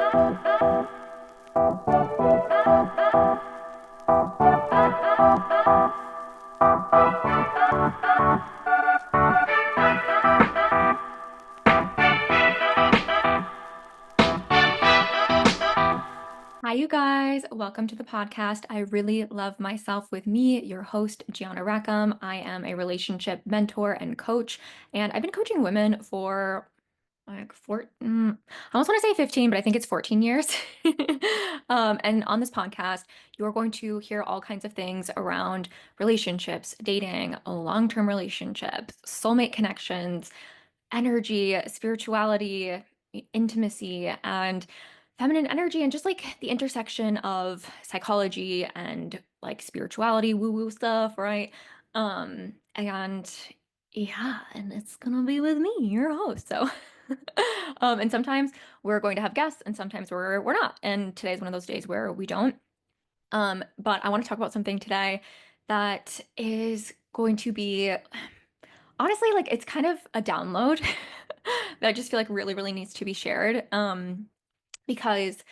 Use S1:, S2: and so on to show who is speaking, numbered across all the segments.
S1: Hi, you guys. Welcome to the podcast. I really love myself with me, your host, Gianna Rackham. I am a relationship mentor and coach, and I've been coaching women for like I almost want to say 15, but I think it's 14 years. And on this podcast, you're going to hear all kinds of things around relationships, dating, long-term relationships, soulmate connections, energy, spirituality, intimacy, and feminine energy, and just like the intersection of psychology and like spirituality, woo-woo stuff, right? And yeah, and it's gonna be with me, your host. So and sometimes we're going to have guests and sometimes we're not. And today's one of those days where we don't. But I want to talk about something today that is going to be honestly, like it's kind of a download that I just feel like really, really needs to be shared. Because,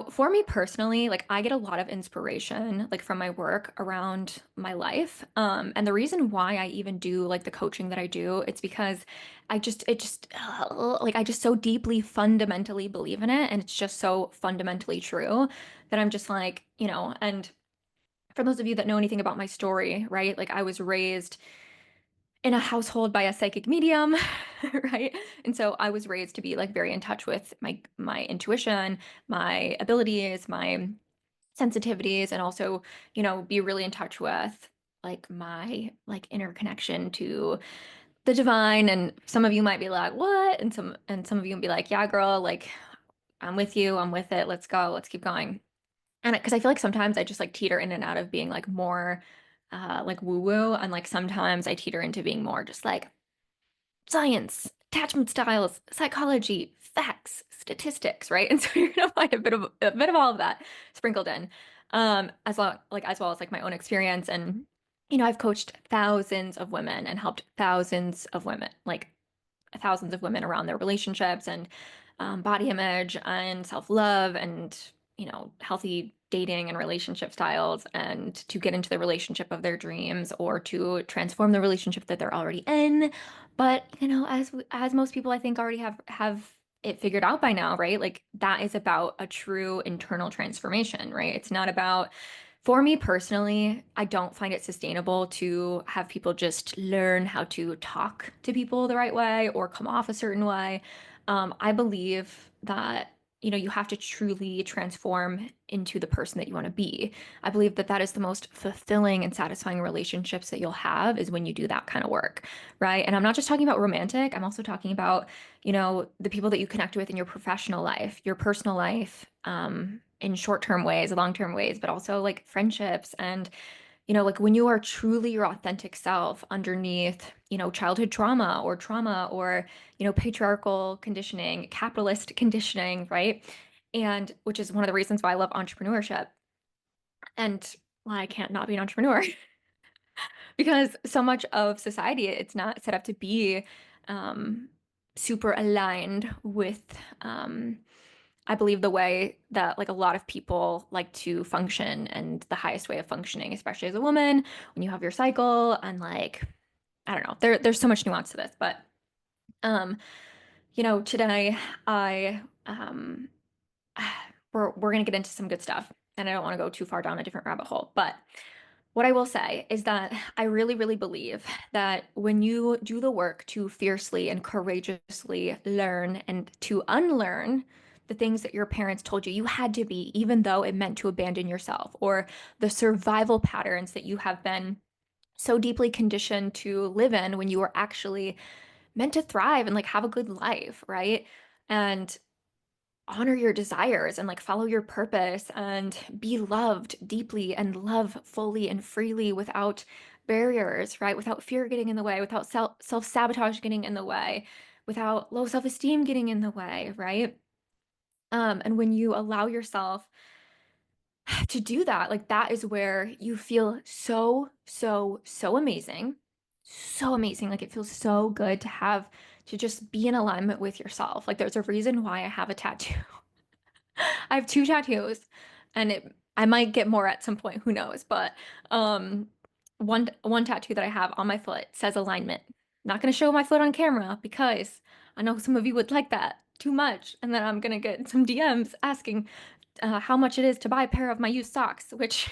S1: for me personally, like I get a lot of inspiration like from my work around my life. And the reason why I even do like the coaching that I do, it's because like I just so deeply fundamentally believe in it. And it's just so fundamentally true that I'm just like, and for those of you that know anything about my story, right? Like I was raised in a household by a psychic medium, right? And so I was raised to be like very in touch with my intuition, my abilities, my sensitivities, and also, be really in touch with like my like inner connection to the divine. And some of you might be like, "What?" And some of you will be like, "Yeah, girl, like I'm with you. I'm with it. Let's go. Let's keep going." And because I feel like sometimes I just like teeter in and out of being like more like woo woo, and like sometimes I teeter into being more just like science, attachment styles, psychology, facts, statistics, right? And so you're gonna find a bit of all of that sprinkled in, as well as like my own experience. And I've coached thousands of women and helped thousands of women around their relationships and body image and self-love and healthy dating and relationship styles, and to get into the relationship of their dreams or to transform the relationship that they're already in. But as most people I think already have it figured out by now, right? Like that is about a true internal transformation, right? It's not about, for me personally, I don't find it sustainable to have people just learn how to talk to people the right way or come off a certain way. I believe that, you have to truly transform into the person that you want to be. I believe that that is the most fulfilling and satisfying relationships that you'll have is when you do that kind of work, right? And I'm not just talking about romantic, I'm also talking about, the people that you connect with in your professional life, your personal life, in short-term ways, long-term ways, but also like friendships. And like when you are truly your authentic self underneath, childhood trauma or, patriarchal conditioning, capitalist conditioning, right? And which is one of the reasons why I love entrepreneurship. And why I can't not be an entrepreneur because so much of society, it's not set up to be um, super aligned with I believe the way that like a lot of people like to function, and the highest way of functioning, especially as a woman, when you have your cycle. And like, I don't know, there's so much nuance to this. But um, today I we're gonna get into some good stuff, and I don't want to go too far down a different rabbit hole. But what I will say is that I really, really believe that when you do the work to fiercely and courageously learn and to unlearn the things that your parents told you you had to be, even though it meant to abandon yourself, or the survival patterns that you have been so deeply conditioned to live in when you were actually meant to thrive and like have a good life, right? And honor your desires and like follow your purpose and be loved deeply and love fully and freely without barriers, right? Without fear getting in the way, without self-sabotage getting in the way, without low self-esteem getting in the way, right? And when you allow yourself to do that, like that is where you feel so, so, so amazing. So amazing. Like it feels so good to have to just be in alignment with yourself. Like there's a reason why I have a tattoo I have two tattoos, and I might get more at some point, who knows? But um, one tattoo that I have on my foot says alignment. Not gonna show my foot on camera because I know some of you would like that too much, and then I'm gonna get some DMs asking how much it is to buy a pair of my used socks, which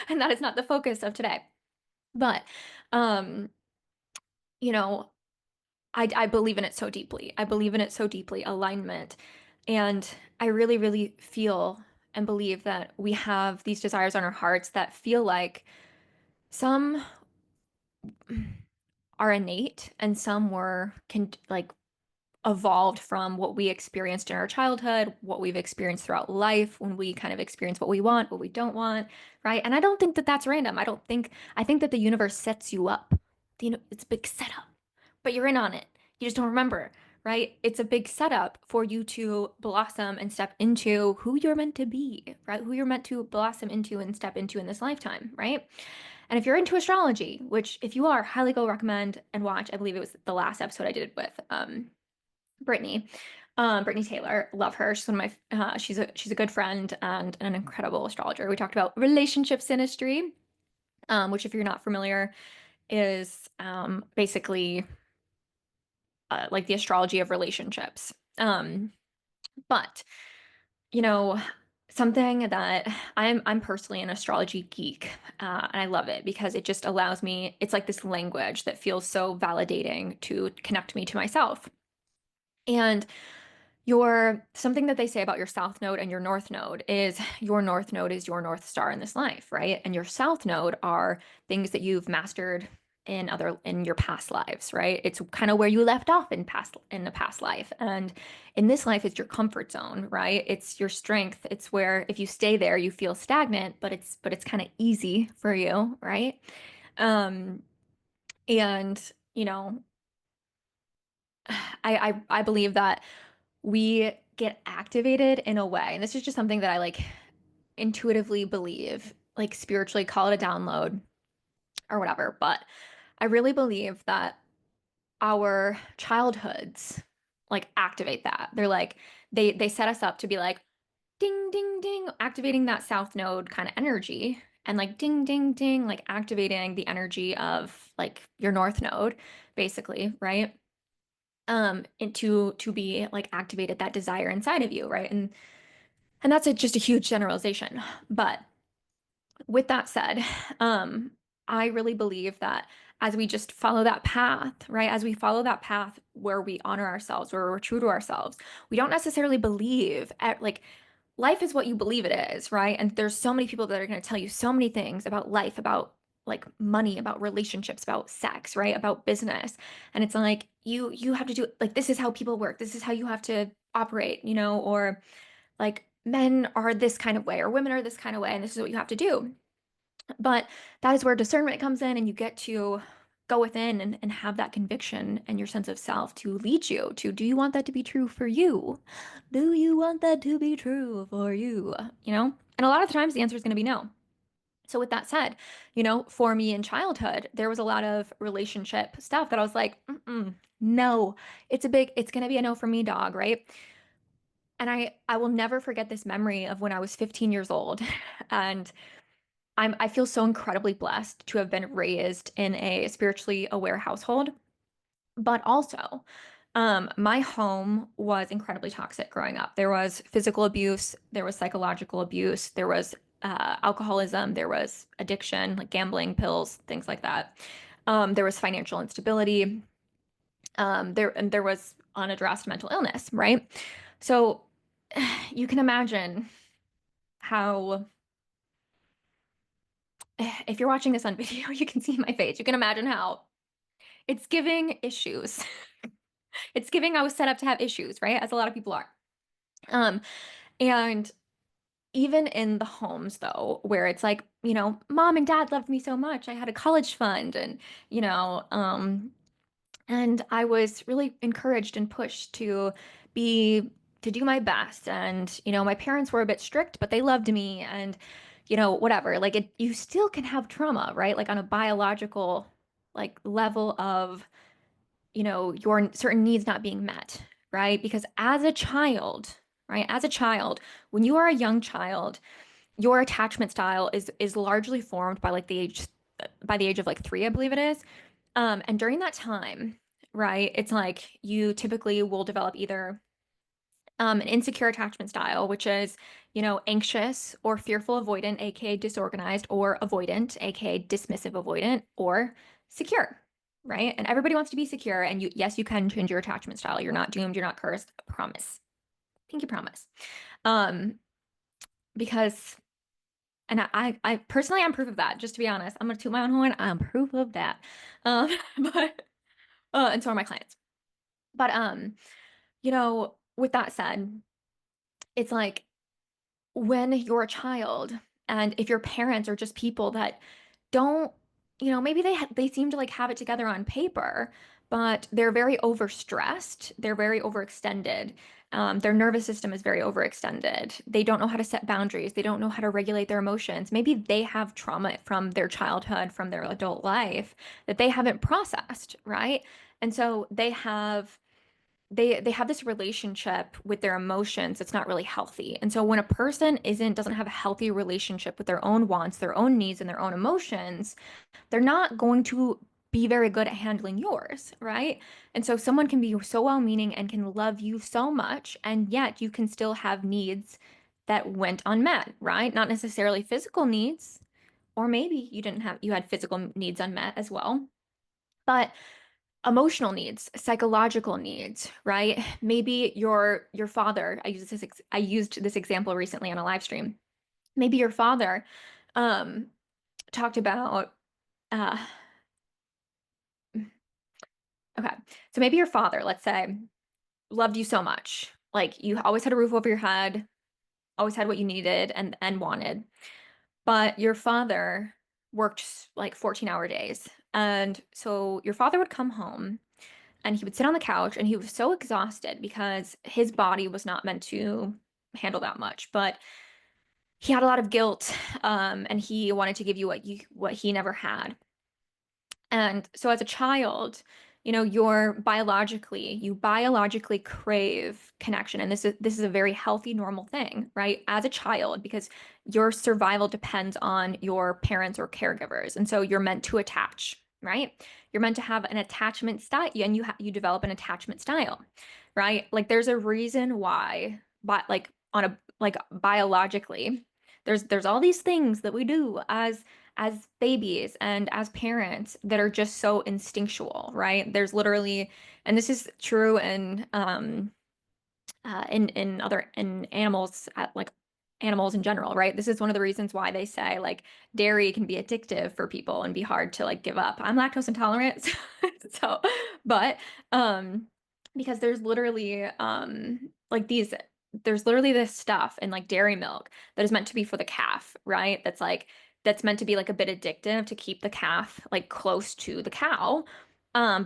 S1: and that is not the focus of today. But um, you know, I believe in it so deeply. I believe in it so deeply, alignment. And I really, really feel and believe that we have these desires on our hearts that feel like some are innate and some were can like evolved from what we experienced in our childhood, what we've experienced throughout life, when we kind of experience what we want, what we don't want, right? And I don't think that that's random. I think that the universe sets you up. It's a big setup, but you're in on it. You just don't remember, right? It's a big setup for you to blossom and step into who you're meant to be, right? Who you're meant to blossom into and step into in this lifetime, right? And if you're into astrology, which if you are, highly go recommend and watch. I believe it was the last episode I did with Brittany. Brittany Taylor, love her. She's one of my she's a good friend and an incredible astrologer. We talked about relationship synastry, which if you're not familiar, is basically like the astrology of relationships. But you know, something that I'm personally an astrology geek, and I love it because it just allows me. It's like this language that feels so validating to connect me to myself. And your something that they say about your south node and your north node is your north star in this life, right? And your south node are things that you've mastered in your past lives, right? It's kind of where you left off in the past life. And in this life it's your comfort zone, right? It's your strength. It's where if you stay there you feel stagnant, but it's kind of easy for you, right? Um and I believe that we get activated in a way. And this is just something that I like intuitively believe, like spiritually call it a download or whatever. But I really believe that our childhoods like activate that. They're like they set us up to be like ding ding ding, activating that south node kind of energy and like ding ding ding, like activating the energy of like your north node basically, right? And to be like activated that desire inside of you, right? And that's just a huge generalization. But with that said, I really believe that as we just follow that path, right? As we follow that path where we honor ourselves, where we're true to ourselves, we don't necessarily believe at like life is what you believe it is, right? And there's so many people that are going to tell you so many things about life, about like money, about relationships, about sex, right? About business. And it's like you have to do like this is how people work. This is how you have to operate, or like men are this kind of way or women are this kind of way and this is what you have to do. But that is where discernment comes in and you get to go within and have that conviction and your sense of self to lead you to do you want that to be true for you? Do you want that to be true for you? And a lot of the times the answer is going to be no. So with that said, for me in childhood, there was a lot of relationship stuff that I was like, no, it's going to be a no for me, dog, right? And I will never forget this memory of when I was 15 years old. And I feel so incredibly blessed to have been raised in a spiritually aware household. But also, my home was incredibly toxic growing up. There was physical abuse, there was psychological abuse, there was alcoholism, there was addiction, like gambling, pills, things like that. There was financial instability. There was unaddressed mental illness, right? So you can imagine how, if you're watching this on video, you can see my face. You can imagine how it's giving issues. It's giving I was set up to have issues, right? As a lot of people are. Um, and even in the homes though, where it's like, mom and dad loved me so much. I had a college fund you know, um, and I was really encouraged and pushed to do my best. And, my parents were a bit strict, but they loved me and, whatever. Like you still can have trauma, right? Like on a biological like level of, your certain needs not being met, right? Because as a child, right? As a child, when you are a young child, your attachment style is largely formed by like the age of like 3, I believe it is. And during that time, right, it's like you typically will develop either an insecure attachment style, which is, anxious or fearful avoidant, aka disorganized, or avoidant, aka dismissive avoidant, or secure, right? And everybody wants to be secure. And yes, you can change your attachment style. You're not doomed. You're not cursed. I promise. Pinky promise. Um, because, and I personally, I'm proof of that. Just to be honest, I'm gonna toot my own horn. I'm proof of that. Um, but and so are my clients. But with that said, it's like when you're a child and if your parents are just people that don't, maybe they seem to like have it together on paper, but they're very overstressed, they're very overextended. Their nervous system is very overextended. They don't know how to set boundaries. They don't know how to regulate their emotions. Maybe they have trauma from their childhood, from their adult life that they haven't processed, right? And so they have this relationship with their emotions that's not really healthy. And so when a person isn't doesn't have a healthy relationship with their own wants, their own needs, and their own emotions, they're not going to be very good at handling yours, right? And so someone can be so well-meaning and can love you so much, and yet you can still have needs that went unmet, right? Not necessarily physical needs, or maybe you had physical needs unmet as well. But emotional needs, psychological needs, right? Maybe your father, I used this example recently on a live stream. Maybe your father um talked about uh okay. So maybe your father, let's say, loved you so much. Like you always had a roof over your head, always had what you needed and wanted. But your father worked like 14-hour days. And so your father would come home and he would sit on the couch and he was so exhausted because his body was not meant to handle that much, but he had a lot of guilt, and he wanted to give you what he never had. And so as a child, you biologically crave connection. And this is a very healthy, normal thing, right? As a child, because your survival depends on your parents or caregivers. And so you're meant to attach, right? You're meant to have an attachment style and you develop an attachment style, right? Like there's a reason why, but like on a like biologically, there's all these things that we do as babies and as parents that are just so instinctual, right? There's literally, and this is true in animals, like animals in general, right? This is one of the reasons why they say like dairy can be addictive for people and be hard to like give up. I'm lactose intolerant, so but um because there's literally this stuff in like dairy milk that is meant to be for the calf, right? That's meant to be like a bit addictive to keep the calf like close to the cow,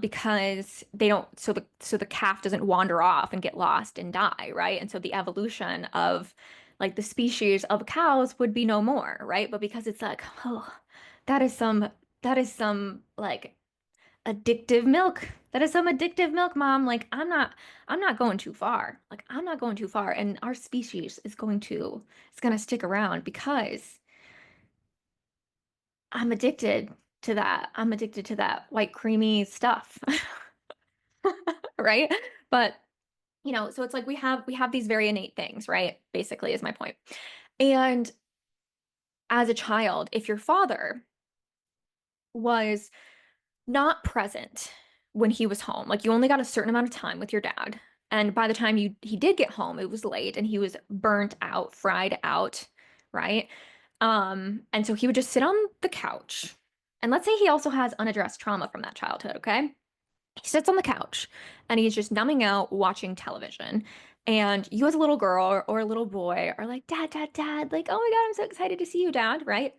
S1: because they don't so the calf doesn't wander off and get lost and die, right? And so the evolution of like the species of cows would be no more, right? But because it's like, oh, that is some that is some like addictive milk. That is some addictive milk, mom. Like I'm not going too far. Like I'm not going too far. And our species is gonna stick around because I'm addicted to that. I'm addicted to that white creamy stuff. Right? But so it's like we have these very innate things, right? Basically, is my point. And as a child, if your father was not present when he was home, like you only got a certain amount of time with your dad, and by the time he did get home, it was late and he was burnt out, fried out, right? And so he would just sit on the couch. And let's say he also has unaddressed trauma from that childhood, okay? He sits on the couch and he's just numbing out watching television. And you, as a little girl or a little boy, are like, Dad, Dad, Dad, like, oh my God, I'm so excited to see you, Dad, right?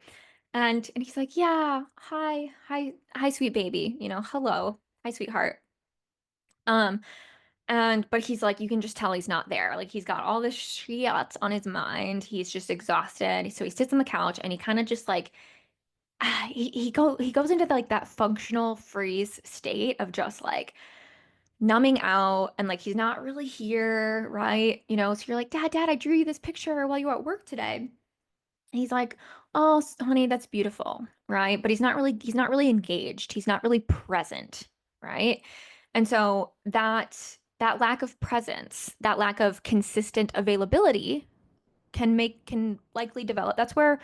S1: And he's like, yeah, hi, hi, hi, sweet baby, hello, hi, sweetheart. Um, and but he's like, you can just tell he's not there. Like he's got all this shit on his mind. He's just exhausted. So he sits on the couch and he kind of just like he goes into like that functional freeze state of just like numbing out and like he's not really here, right? So you're like, Dad, I drew you this picture while you were at work today. And he's like, "Oh, honey, that's beautiful," right? But he's not really engaged. He's not really present, right? And so that lack of presence, that lack of consistent availability can likely develop. That's where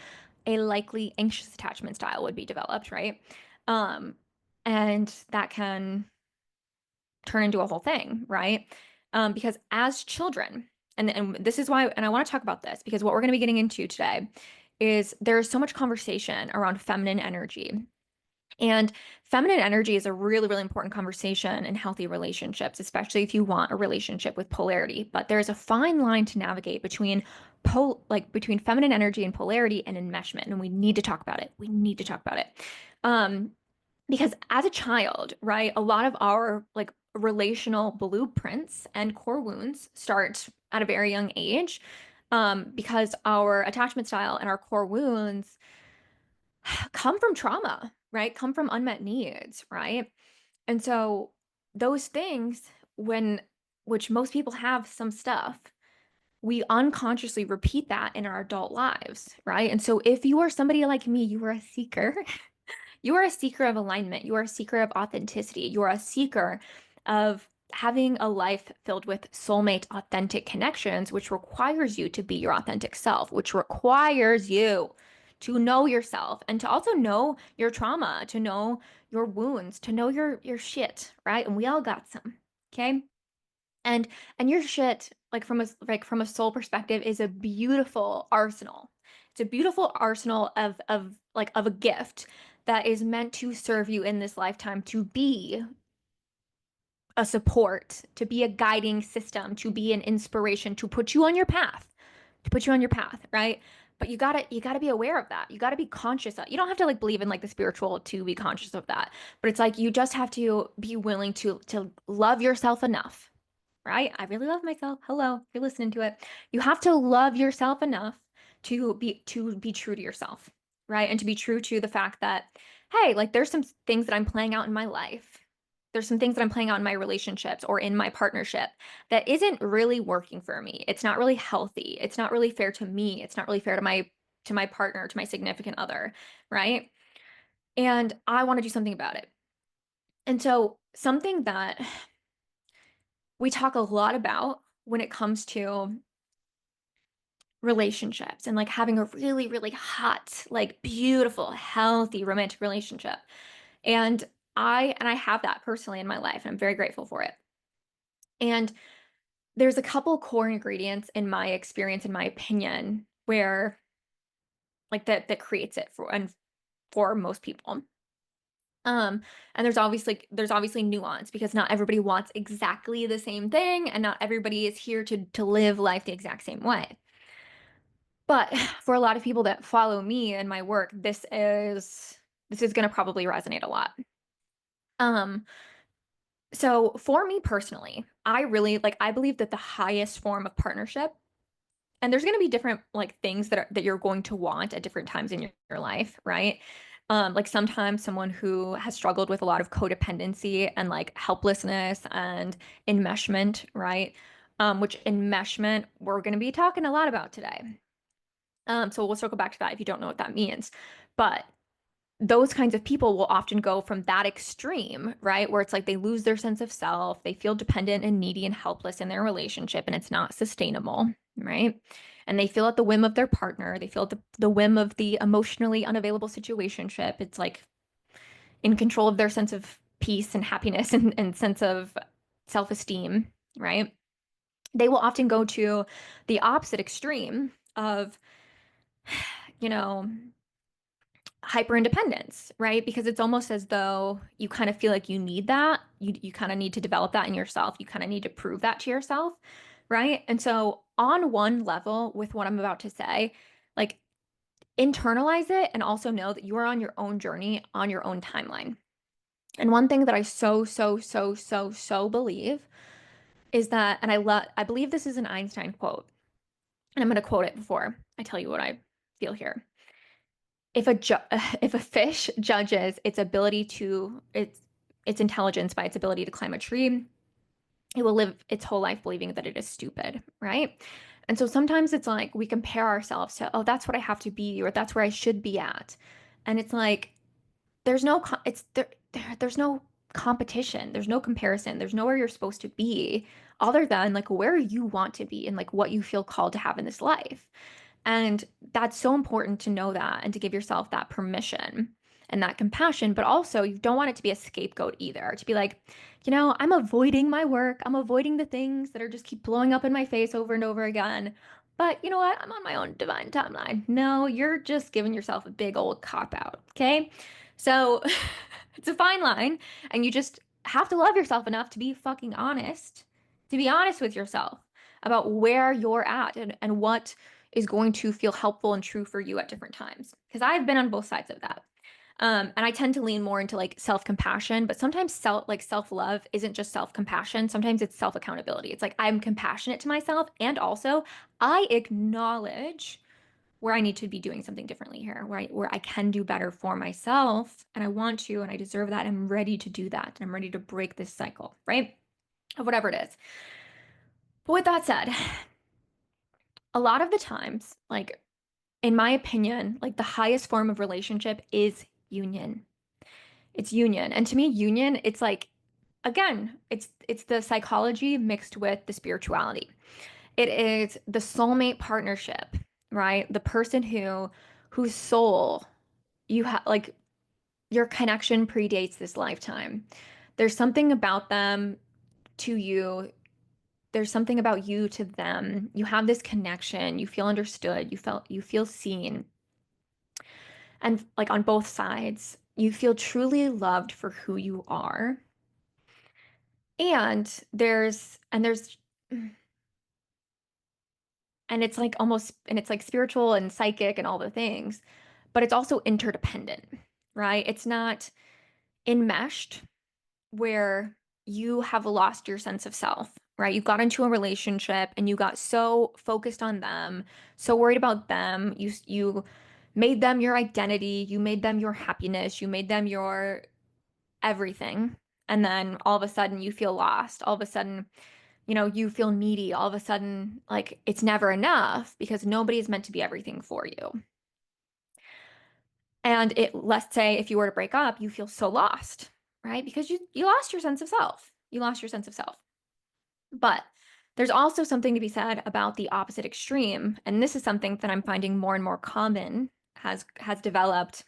S1: a likely anxious attachment style would be developed, right? Um, and that can turn into a whole thing, right? Because as children, and this is why, and I want to talk about this because what we're going to be getting into today is there's so much conversation around feminine energy. And feminine energy is a really, really important conversation in healthy relationships, especially if you want a relationship with polarity. But there's a fine line to navigate between feminine energy and polarity and enmeshment. And we need to talk about it. We need to talk about it. Um, because as a child, right, a lot of our like relational blueprints and core wounds start at a very young age, because our attachment style and our core wounds come from trauma, right? Come from unmet needs, right? And so those things, when which most people have some stuff, we unconsciously repeat that in our adult lives, right? And so if you are somebody like me, you are a seeker. You are a seeker of alignment. You are a seeker of authenticity. You are a seeker of having a life filled with soulmate authentic connections, which requires you to be your authentic self, which requires you to know yourself and to also know your trauma, to know your wounds, to know your shit, right? And we all got some. Okay? And your shit, like from a soul perspective, is a beautiful arsenal. It's a beautiful arsenal of a gift that is meant to serve you in this lifetime to be a support, to be a guiding system, to be an inspiration, to put you on your path, right? But you gotta be aware of that. You gotta be conscious of. You don't have to like believe in like the spiritual to be conscious of that. But it's like you just have to be willing to love yourself enough, right? I really love myself. Hello, if you're listening to it. You have to love yourself enough to be true to yourself, right? And to be true to the fact that, hey, like there's some things that I'm playing out in my life. There's some things that I'm playing out in my relationships or in my partnership that isn't really working for me. It's not really healthy. It's not really fair to me. It's not really fair to my partner, to my significant other, right? And I want to do something about it. And so something that we talk a lot about when it comes to relationships and like having a really, really hot, like beautiful, healthy romantic relationship. And I have that personally in my life, and I'm very grateful for it. And there's a couple core ingredients in my experience, in my opinion, where like that creates it for most people. And there's obviously nuance because not everybody wants exactly the same thing, and not everybody is here to live life the exact same way. But for a lot of people that follow me and my work, this is going to probably resonate a lot. Um, so for me personally, I believe that the highest form of partnership, and there's going to be different like things that you're going to want at different times in your life, right? Like sometimes someone who has struggled with a lot of codependency and like helplessness and enmeshment, right? Which enmeshment we're going to be talking a lot about today. So we'll circle back to that if you don't know what that means. But those kinds of people will often go from that extreme, right? Where it's like they lose their sense of self, they feel dependent and needy and helpless in their relationship, and it's not sustainable, right? And they feel at the whim of their partner, they feel at the whim of the emotionally unavailable situationship. It's like in control of their sense of peace and happiness and sense of self-esteem, right? They will often go to the opposite extreme of, you know, hyper independence, right? Because it's almost as though you kind of feel like you need that. You kind of need to develop that in yourself. You kind of need to prove that to yourself, right? And so on one level with what I'm about to say, like internalize it and also know that you are on your own journey, on your own timeline. And one thing that I so believe is that, and I believe this is an Einstein quote, and I'm going to quote it before I tell you what I feel here. If a ju if a fish judges its intelligence by its ability to climb a tree, it will live its whole life believing that it is stupid, right? And so sometimes it's like we compare ourselves to, oh, that's what I have to be, or that's where I should be at. And it's like, there's no, there's no competition, there's no comparison, there's nowhere you're supposed to be other than like where you want to be and like what you feel called to have in this life. And that's so important to know that and to give yourself that permission and that compassion. But also, you don't want it to be a scapegoat either, to be like, I'm avoiding my work. I'm avoiding the things that are just keep blowing up in my face over and over again. But you know what? I'm on my own divine timeline. No, you're just giving yourself a big old cop out. Okay. So it's a fine line. And you just have to love yourself enough to be fucking honest, to be honest with yourself about where you're at and what is going to feel helpful and true for you at different times. Because I've been on both sides of that. And I tend to lean more into like self-compassion, but sometimes self-love isn't just self-compassion. Sometimes it's self-accountability. It's like I'm compassionate to myself and also I acknowledge where I need to be doing something differently here, where I can do better for myself and I want to and I deserve that. I'm ready to do that. And I'm ready to break this cycle, right? Of whatever it is. But with that said, a lot of the times, like in my opinion, like the highest form of relationship is union. It's union. And to me, union, it's like, again, it's the psychology mixed with the spirituality. It is the soulmate partnership, right? The person whose soul you have like your connection predates this lifetime. There's something about them to you. There's something about you to them. You have this connection. You feel understood. You feel seen. And like on both sides, you feel truly loved for who you are. And there's and it's like almost and it's like spiritual and psychic and all the things, but it's also interdependent, right? It's not enmeshed where you have lost your sense of self, right? You got into a relationship and you got so focused on them, so worried about them. You made them your identity, you made them your happiness, you made them your everything. And then all of a sudden you feel lost. All of a sudden, you feel needy. All of a sudden, like it's never enough because nobody is meant to be everything for you. And let's say if you were to break up, you feel so lost, right? Because you lost your sense of self. You lost your sense of self. But there's also something to be said about the opposite extreme, and this is something that I'm finding more and more common has developed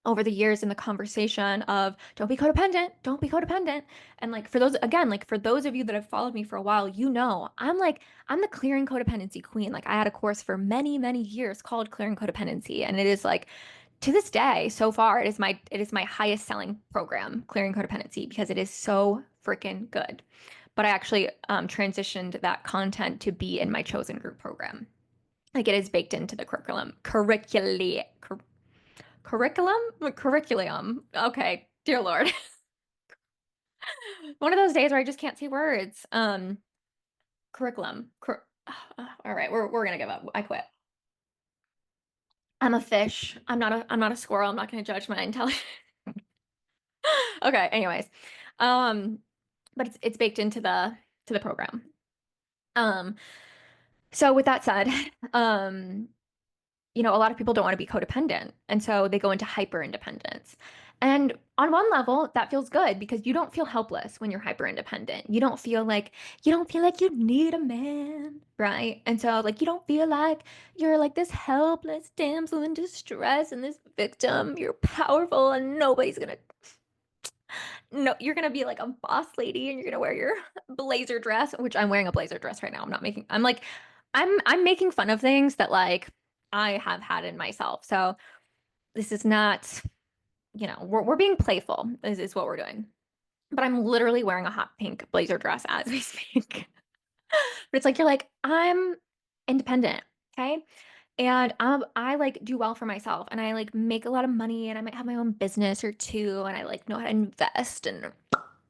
S1: over the years in the conversation of don't be codependent, don't be codependent. And like for those again, like for those of you that have followed me for a while, I'm the clearing codependency queen. Like I had a course for many, many years called Clearing Codependency. And it is like to this day, so far, it is my highest selling program, Clearing Codependency, because it is so freaking good. But I actually transitioned that content to be in my chosen group program. Like it is baked into the curriculum. Okay, dear Lord. One of those days where I just can't say words. Curriculum. All right, we're gonna give up. I quit. I'm a fish. I'm not a squirrel. I'm not gonna judge my intelligence. Okay, anyways. Um, but it's baked into the program. Um, so with that said, um, a lot of people don't want to be codependent. And so they go into hyper independence. And on one level, that feels good because you don't feel helpless when you're hyper independent. You don't feel like you need a man, right? And so like you don't feel like you're like this helpless damsel in distress and this victim. You're powerful and nobody's gonna no, you're gonna be like a boss lady and you're gonna wear your blazer dress, which I'm wearing a blazer dress right now. I'm making fun of things that like I have had in myself. So this is not, we're being playful is what we're doing. But I'm literally wearing a hot pink blazer dress as we speak. But it's like you're like, I'm independent, okay? And I like do well for myself and I like make a lot of money and I might have my own business or two and I like know how to invest and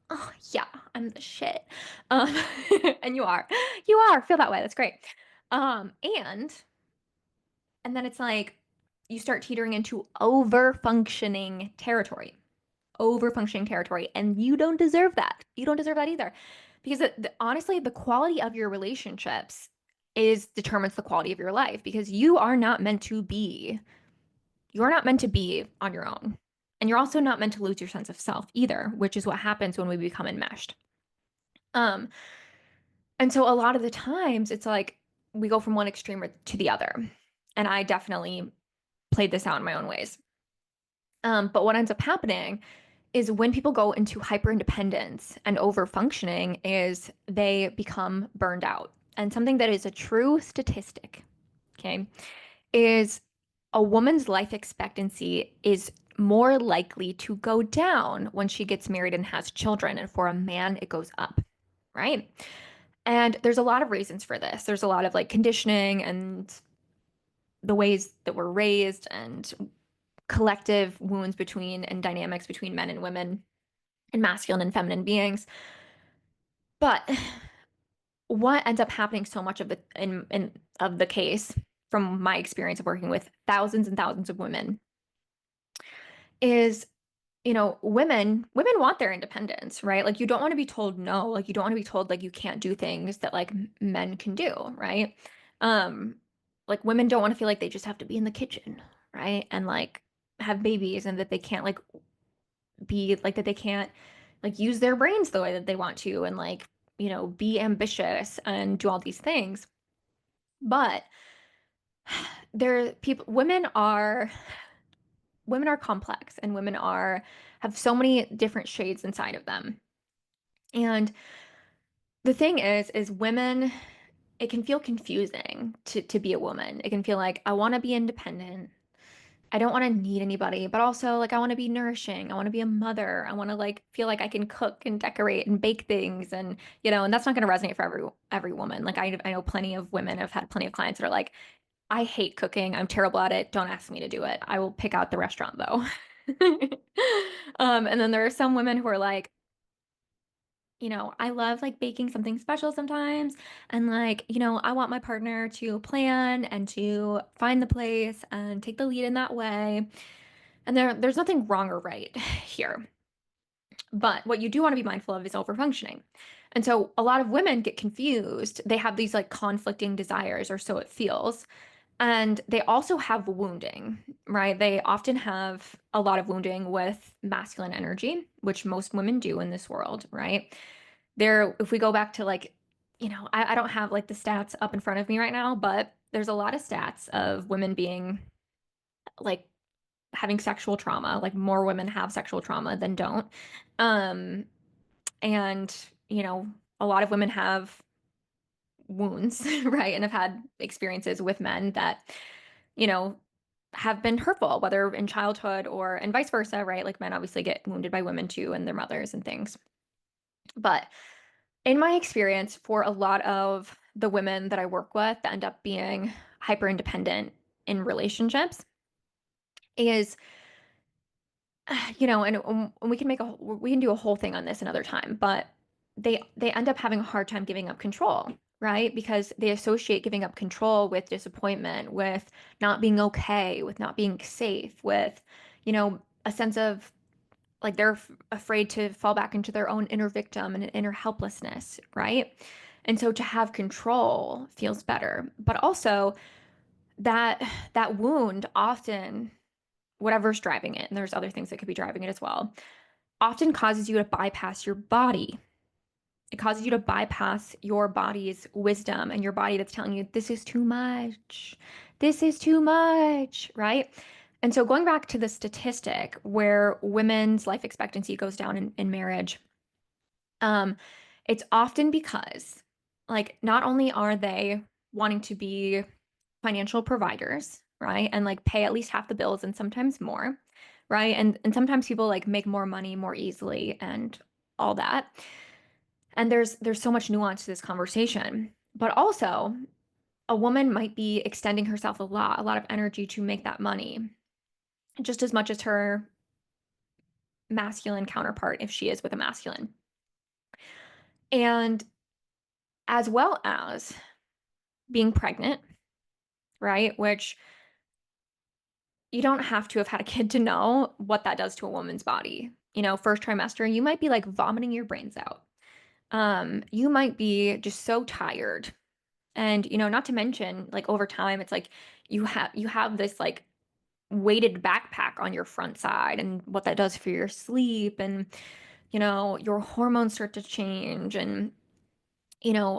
S1: oh yeah, I'm the shit. Um, and you are, feel that way. That's great. And then it's like you start teetering into over functioning territory, and you don't deserve that. You don't deserve that either. Because honestly, the quality of your relationships is determines the quality of your life because you're not meant to be on your own. And you're also not meant to lose your sense of self either, which is what happens when we become enmeshed. Um, and so a lot of the times it's like we go from one extreme to the other. And I definitely played this out in my own ways. But what ends up happening is when people go into hyper independence and over functioning is they become burned out. And something that is a true statistic, okay, is a woman's life expectancy is more likely to go down when she gets married and has children. And for a man, it goes up, right? And there's a lot of reasons for this. There's a lot of like conditioning and the ways that we're raised and collective wounds between and dynamics between men and women and masculine and feminine beings. But what ends up happening so much of the in of the case from my experience of working with thousands and thousands of women is women want their independence, right? Like you don't want to be told no, like you don't want to be told like you can't do things that like men can do, right? um like women don't want to feel like they just have to be in the kitchen, right? And like have babies and that they can't like be like that they can't like use their brains the way that they want to and like be ambitious and do all these things. But there people women are complex and women are have so many different shades inside of them. And the thing is women, it can feel confusing to be a woman. It can feel like I want to be independent. I don't want to need anybody, but also like I want to be nourishing. I want to be a mother. I want to like feel like I can cook and decorate and bake things and and that's not going to resonate for every woman. Like I know plenty of women. I've had plenty of clients that are like, I hate cooking. I'm terrible at it. Don't ask me to do it. I will pick out the restaurant though. And then there are some women who are like, I love like baking something special sometimes. And like, I want my partner to plan and to find the place and take the lead in that way. And there's nothing wrong or right here. But what you do want to be mindful of is overfunctioning. And so a lot of women get confused. They have these like conflicting desires, or so it feels. And they also have wounding, right? They often have a lot of wounding with masculine energy, which most women do in this world, right? If we go back to like, I don't have like the stats up in front of me right now, but there's a lot of stats of women being like having sexual trauma. Like more women have sexual trauma than don't. Um, and, a lot of women have wounds, right? And have had experiences with men that, you know, have been hurtful, whether in childhood or and vice versa, right? Like men obviously get wounded by women too and their mothers and things. But in my experience, for a lot of the women that I work with that end up being hyper independent in relationships, is and we can do a whole thing on this another time, but they end up having a hard time giving up control, right? Because they associate giving up control with disappointment, with not being okay, with not being safe, with a sense of like they're afraid to fall back into their own inner victim and inner helplessness, right? And so to have control feels better, but also that that wound often, whatever's driving it, and there's other things that could be driving it as well, often causes you to bypass your body. It causes you to bypass your body's wisdom and your body that's telling you, this is too much. This is too much, right? And so going back to the statistic where women's life expectancy goes down in marriage, um, it's often because, like, not only are they wanting to be financial providers, right? And like pay at least half the bills and sometimes more, right? And sometimes people like make more money more easily and all that. And there's so much nuance to this conversation. But also, a woman might be extending herself a lot of energy to make that money, just as much as her masculine counterpart if she is with a masculine. And as well as being pregnant, right? Which you don't have to have had a kid to know what that does to a woman's body. First trimester, you might be like vomiting your brains out. you might be just so tired. And, not to mention, like over time, it's like you have this like weighted backpack on your front side and what that does for your sleep and, your hormones start to change and,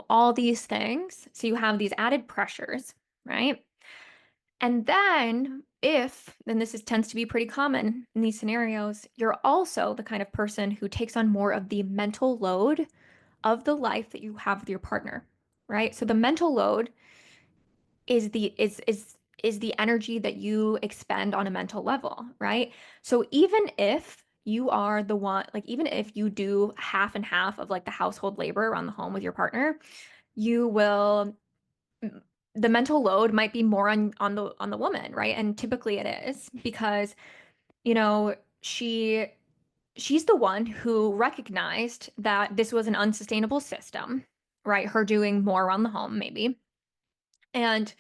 S1: all these things. So you have these added pressures, right? And then if, and this tends to be pretty common in these scenarios, you're also the kind of person who takes on more of the mental load of the life that you have with your partner, right? So the mental load is the energy that you expend on a mental level, right? So even if you are the one, like even if you do half and half of like the household labor around the home with your partner, you will the mental load might be more on the woman, right? And typically it is because, you know, she she's the one who recognized that this was an unsustainable system, right? Her doing more around the home maybe. And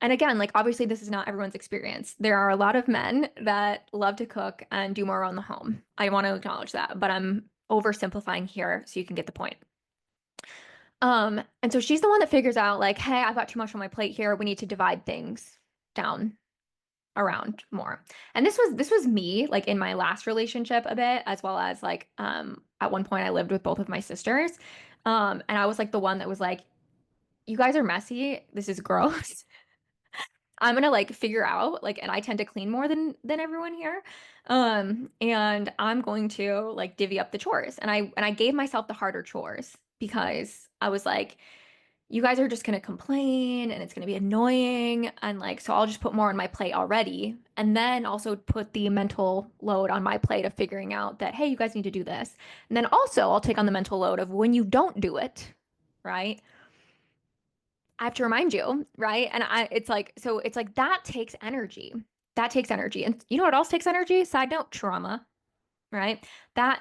S1: and again, like obviously this is not everyone's experience. There are a lot of men that love to cook and do more around the home. I want to acknowledge that, but I'm oversimplifying here so you can get the point. And so she's the one that figures out like, hey, I've got too much on my plate here. We need to divide things down around more. And this was me like in my last relationship a bit, as well as like at one point I lived with both of my sisters. And I was like the one that was like, you guys are messy. This is gross. I'm gonna like figure out like, and I tend to clean more than everyone here. And I'm going to like divvy up the chores. And I gave myself the harder chores because I was like, you guys are just gonna complain and it's gonna be annoying. And like, so I'll just put more on my plate already. And then also put the mental load on my plate of figuring out that, hey, you guys need to do this. And then also I'll take on the mental load of when you don't do it, right? I have to remind you, right? And it's like, so it's like that takes energy. That takes energy. And you know what else takes energy? Side note, trauma, right? That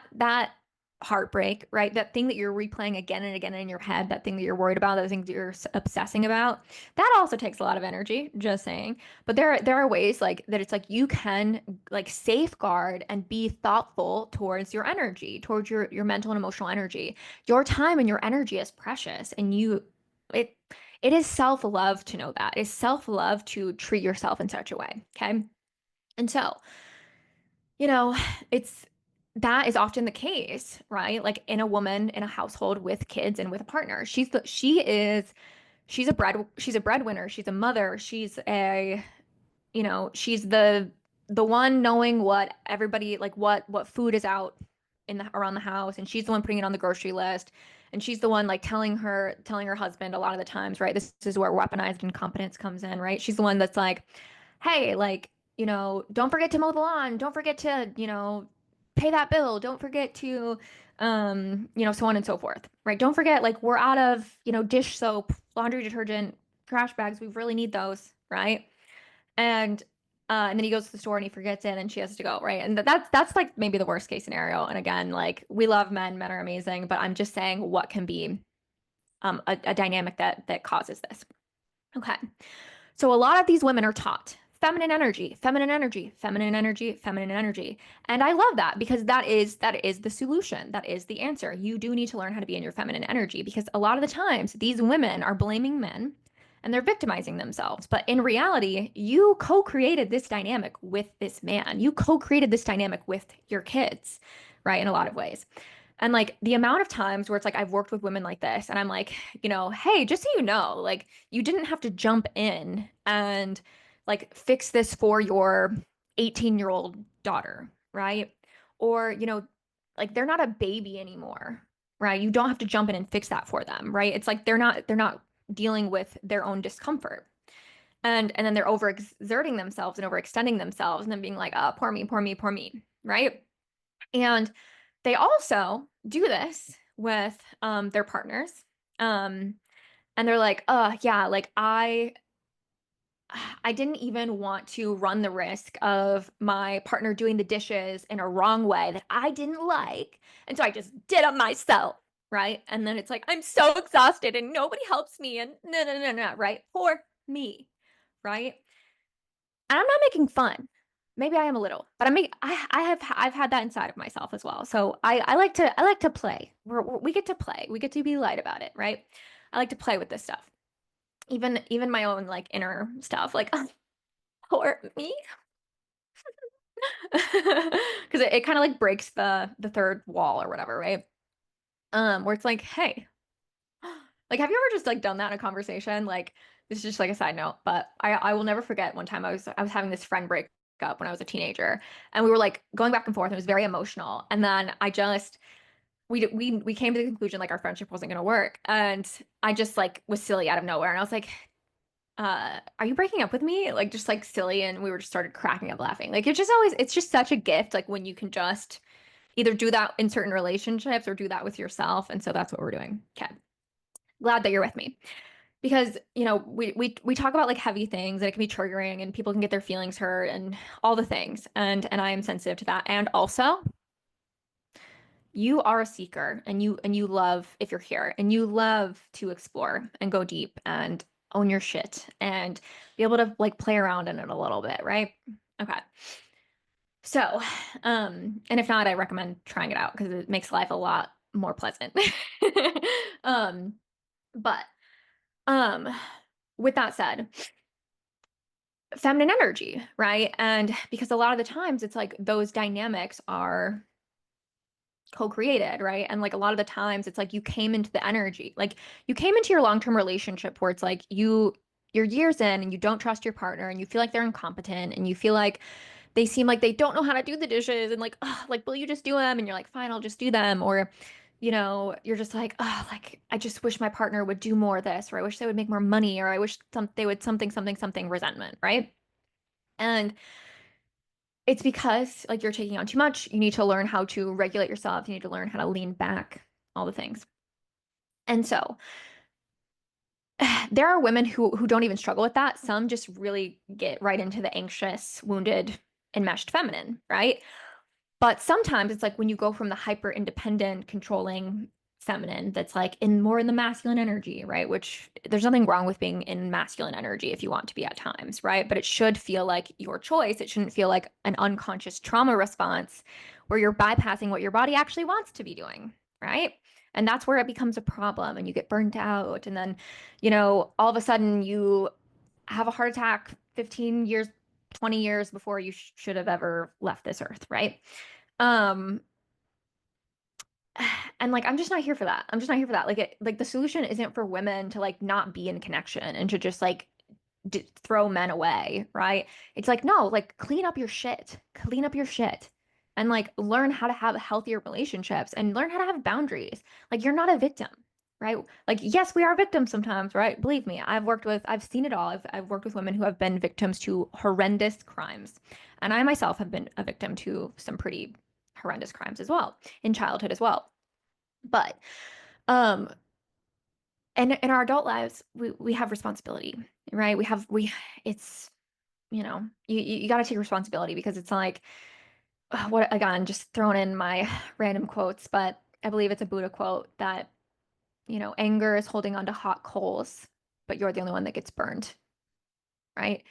S1: heartbreak, right? That thing that you're replaying again and again in your head, that thing that you're worried about, that thing that you're obsessing about, that also takes a lot of energy, just saying. But there are ways like that it's like you can like safeguard and be thoughtful towards your energy, towards your mental and emotional energy. Your time and your energy is precious and it it is self-love to know that. It's self-love to treat yourself in such a way, okay? And so, you know, it's that is often the case, right? Like in a woman in a household with kids and with a partner. She's a breadwinner, she's a mother, she's the one knowing what everybody like what food is out in the around the house, and she's the one putting it on the grocery list, and she's the one like telling her husband a lot of the times, right? This is where weaponized incompetence comes in, right? She's the one that's like, hey, like, don't forget to mow the lawn, don't forget to, pay that bill, don't forget to so on and so forth, right? Don't forget, like, we're out of, dish soap, laundry detergent, trash bags, we really need those, right? And and then he goes to the store and he forgets it and she has to go, right? And that's like maybe the worst case scenario. And again, like we love men are amazing, but I'm just saying what can be a dynamic that causes this. Okay. So a lot of these women are taught feminine energy, feminine energy, feminine energy, feminine energy. And I love that because that is the solution. That is the answer. You do need to learn how to be in your feminine energy because a lot of the times these women are blaming men and they're victimizing themselves. But in reality, you co-created this dynamic with this man. You co-created this dynamic with your kids, right? In a lot of ways. And like the amount of times where it's like I've worked with women like this, and I'm like, hey, just so you know, like you didn't have to jump in and like fix this for your 18-year-old daughter, right? Or, like they're not a baby anymore, right? You don't have to jump in and fix that for them, right? It's like they're not dealing with their own discomfort. And then they're overexerting themselves and overextending themselves and then being like, oh, poor me, poor me, poor me, right? And they also do this with their partners. Um, and they're like, yeah, like I didn't even want to run the risk of my partner doing the dishes in a wrong way that I didn't like. And so I just did them myself, right? And then it's like, I'm so exhausted and nobody helps me. And no, no, no, no, right? Poor me, right? And I'm not making fun maybe I am a little, but I've had that inside of myself as well. So I like to play. We get to play. We get to be light about it, right? I like to play with this stuff. Even my own like inner stuff, like poor me, because it kind of like breaks the third wall or whatever, right? Where it's like, hey, like, have you ever just like done that in a conversation? Like, this is just like a side note, but I will never forget one time I was having this friend break up when I was a teenager, and we were like going back and forth. And it was very emotional, and then I just we came to the conclusion like our friendship wasn't gonna work, and I just like was silly out of nowhere, and I was like, are you breaking up with me? Like just like silly, and we were just started cracking up laughing. Like it's just such a gift, like when you can just either do that in certain relationships or do that with yourself, and so that's what we're doing. Okay, glad that you're with me because we talk about like heavy things and it can be triggering and people can get their feelings hurt and all the things and I am sensitive to that. And also you are a seeker and you love if you're here and you love to explore and go deep and own your shit and be able to like play around in it a little bit, right? Okay. So and if not, I recommend trying it out because it makes life a lot more pleasant. um but um with that said, feminine energy, right? And because a lot of the times it's like those dynamics are co-created, right? And like a lot of the times it's like you came into the energy, like you came into your long-term relationship where it's like you're years in and you don't trust your partner and you feel like they're incompetent and you feel like they seem like they don't know how to do the dishes and like, oh, like, will you just do them? And you're like, fine, I'll just do them. Or, you're just like, oh, like, I just wish my partner would do more of this, or I wish they would make more money, or I wish they would something resentment, right? And it's because like you're taking on too much. You need to learn how to regulate yourself. You need to learn how to lean back, all the things. And so there are women who don't even struggle with that. Some just really get right into the anxious, wounded, enmeshed feminine, right? But sometimes it's like when you go from the hyper independent, controlling feminine that's like in the masculine energy, right? Which there's nothing wrong with being in masculine energy if you want to be at times, right? But it should feel like your choice. It shouldn't feel like an unconscious trauma response where you're bypassing what your body actually wants to be doing, right? And that's where it becomes a problem and you get burnt out. And then, all of a sudden you have a heart attack 15 years, 20 years before you should have ever left this earth, right? Um, and like I'm just not here for that. I'm just not here for that. Like the solution isn't for women to like not be in connection and to just like throw men away, right? It's like no, like clean up your shit. Clean up your shit. And like learn how to have healthier relationships and learn how to have boundaries. Like you're not a victim, right? Like yes, we are victims sometimes, right? Believe me, I've seen it all. I've worked with women who have been victims to horrendous crimes. And I myself have been a victim to some pretty horrendous crimes as well in childhood as well. But um and in our adult lives, we have responsibility, right? We it's you got to take responsibility because it's like what again, just throwing in my random quotes, but I believe it's a Buddha quote that, anger is holding on to hot coals, but you're the only one that gets burned, right?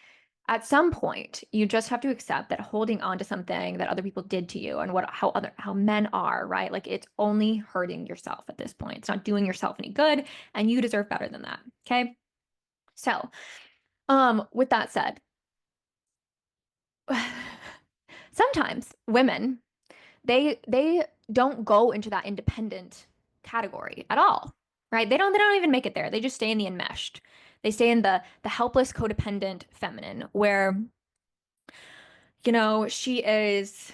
S1: At some point, you just have to accept that holding on to something that other people did to you and how men are, right? Like it's only hurting yourself at this point. It's not doing yourself any good, and you deserve better than that. Okay. So, with that said, sometimes women they don't go into that independent category at all, right? They don't even make it there. They just stay in the enmeshed. They stay in the helpless codependent feminine where she is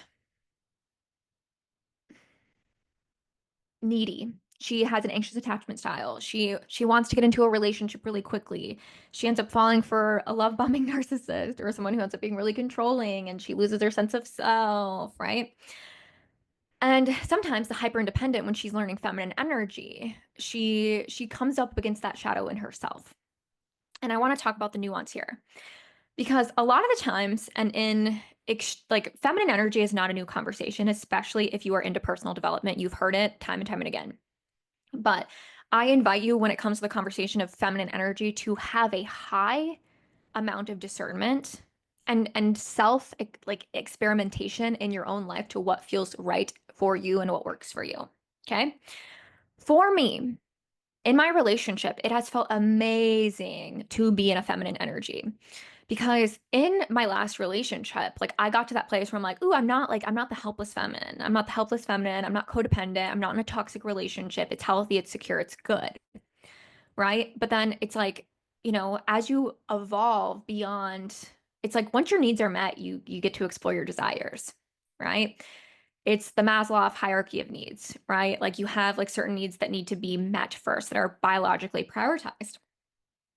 S1: needy. She has an anxious attachment style. She wants to get into a relationship really quickly. She ends up falling for a love bombing narcissist or someone who ends up being really controlling and she loses her sense of self, right? And sometimes the hyper independent when she's learning feminine energy, she comes up against that shadow in herself. And I want to talk about the nuance here because a lot of the times and like feminine energy is not a new conversation, especially if you are into personal development. You've heard it time and time and again. But I invite you when it comes to the conversation of feminine energy to have a high amount of discernment and self like experimentation in your own life to what feels right for you and what works for you. Okay? For me, in my relationship, it has felt amazing to be in a feminine energy. Because in my last relationship, like I got to that place where I'm like, ooh, I'm not the helpless feminine. I'm not the helpless feminine. I'm not codependent. I'm not in a toxic relationship. It's healthy, it's secure, it's good. Right? But then it's like, as you evolve beyond, it's like once your needs are met, you get to explore your desires, right? It's the Maslow hierarchy of needs, right? Like you have like certain needs that need to be met first that are biologically prioritized.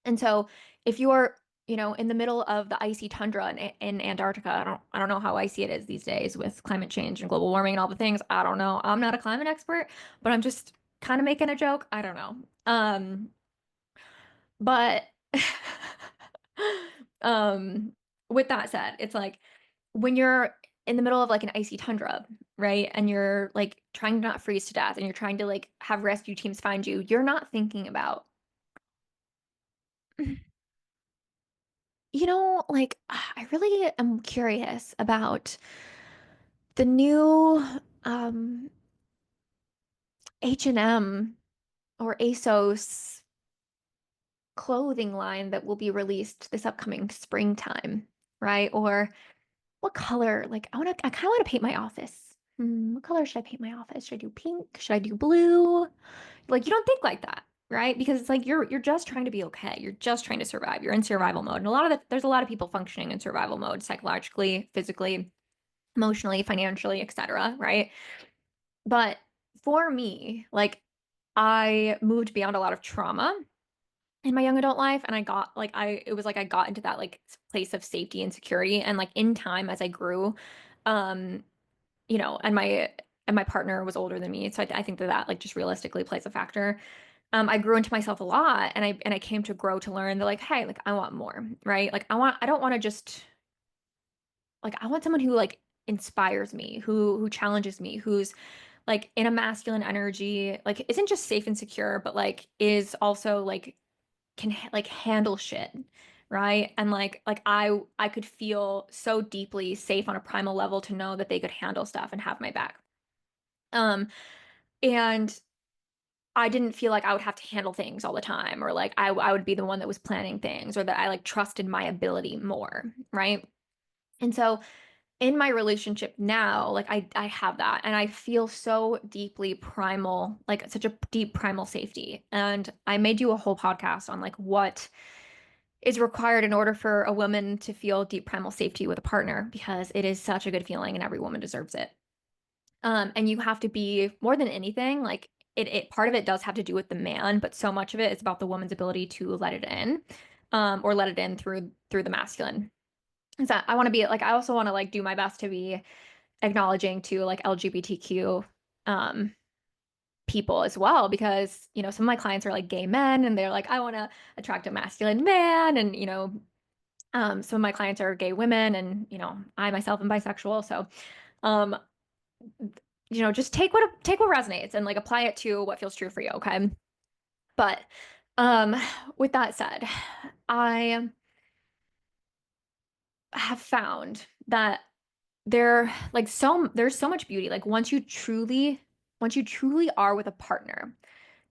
S1: And so if you're, in the middle of the icy tundra in Antarctica, I don't know how icy it is these days with climate change and global warming and all the things. I don't know. I'm not a climate expert, but I'm just kind of making a joke. I don't know. But um with that said, it's like when you're in the middle of like an icy tundra, right? And you're like trying to not freeze to death and you're trying to like have rescue teams find you, you're not thinking about, like I really am curious about the new um H&M or ASOS clothing line that will be released this upcoming springtime, right? Or what color? Like I kind of want to paint my office. What color should I paint my office? Should I do pink? Should I do blue? Like you don't think like that, right? Because it's like you're just trying to be okay. You're just trying to survive. You're in survival mode. And there's a lot of people functioning in survival mode psychologically, physically, emotionally, financially, etc., right? But for me, like I moved beyond a lot of trauma in my young adult life and I got like I it was like I got into that like place of safety and security and like in time as I grew um and my partner was older than me so I think that like just realistically plays a factor. I grew into myself a lot and I came to grow to learn that like hey like I want more, right? Like I don't want to just like I want someone who like inspires me, who challenges me, who's like in a masculine energy, like isn't just safe and secure, but like is also like can like handle shit, right? And like I could feel so deeply safe on a primal level to know that they could handle stuff and have my back. Um, and I didn't feel like I would have to handle things all the time, or like I would be the one that was planning things, or that I like trusted my ability more, right? And so in my relationship now, like I have that and I feel so deeply primal, like such a deep primal safety. And I may do a whole podcast on like what is required in order for a woman to feel deep primal safety with a partner because it is such a good feeling and every woman deserves it. And you have to be more than anything, like it part of it does have to do with the man, but so much of it is about the woman's ability to let it in, or let it in through the masculine. And so I want to be like I also want to like do my best to be acknowledging to like LGBTQ um people as well because some of my clients are like gay men and they're like I want to attract a masculine man and some of my clients are gay women and I myself am bisexual so um just take what resonates and like apply it to what feels true for you, okay? But um with that said, I have found that there's so much beauty like once you truly are with a partner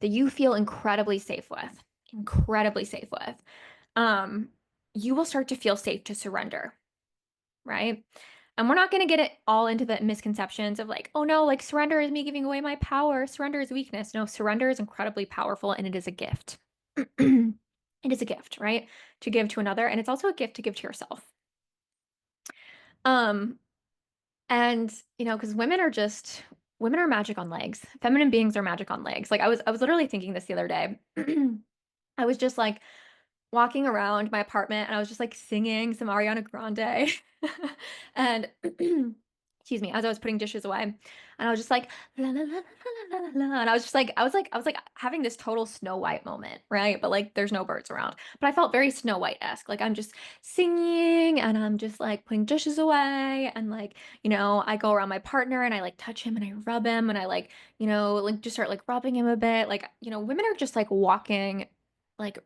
S1: that you feel incredibly safe with um you will start to feel safe to surrender, right? And we're not going to get it all into the misconceptions of like, oh no, like surrender is me giving away my power. Surrender is weakness. No, surrender is incredibly powerful and it is a gift. It is a gift, right? To give to another. And it's also a gift to give to yourself. Um, and because women are magic on legs. Feminine beings are magic on legs. Like I was literally thinking this the other day. I was just like walking around my apartment and I was just like singing some Ariana Grande. And excuse me, as I was putting dishes away, and I was just like la la la la la la, and I was like having this total Snow White moment, right? But like there's no birds around. But I felt very Snow White-esque. Like I'm just singing and I'm just like putting dishes away and like, I go around my partner and I like touch him and I rub him and I like just start like rubbing him a bit. Like, women are just like walking like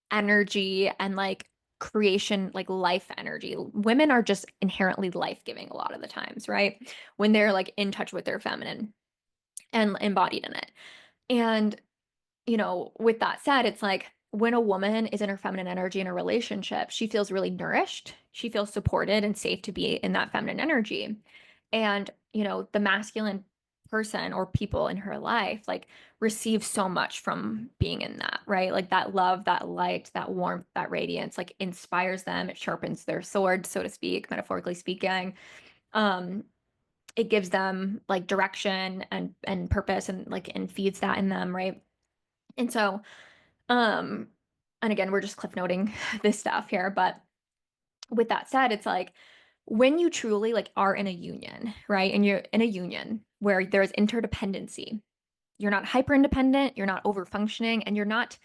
S1: energy and like creation, like life energy. Women are just inherently life-giving a lot of the times, right? When they're like in touch with their feminine and embodied in it. And with that said, it's like when a woman is in her feminine energy in a relationship, she feels really nourished. She feels supported and safe to be in that feminine energy. And, the masculine person or people in her life, like, receive so much from being in that, right? Like that love, that light, that warmth, that radiance, like inspires them. It sharpens their sword, so to speak, metaphorically speaking. Um, it gives them like direction and purpose and feeds that in them, right? And so, um, and again, we're just cliff noting this stuff here, but with that said, it's like when you truly like are in a union, right? And you're in a union where there's interdependency. You're not hyper independent, you're not over functioning, and you're not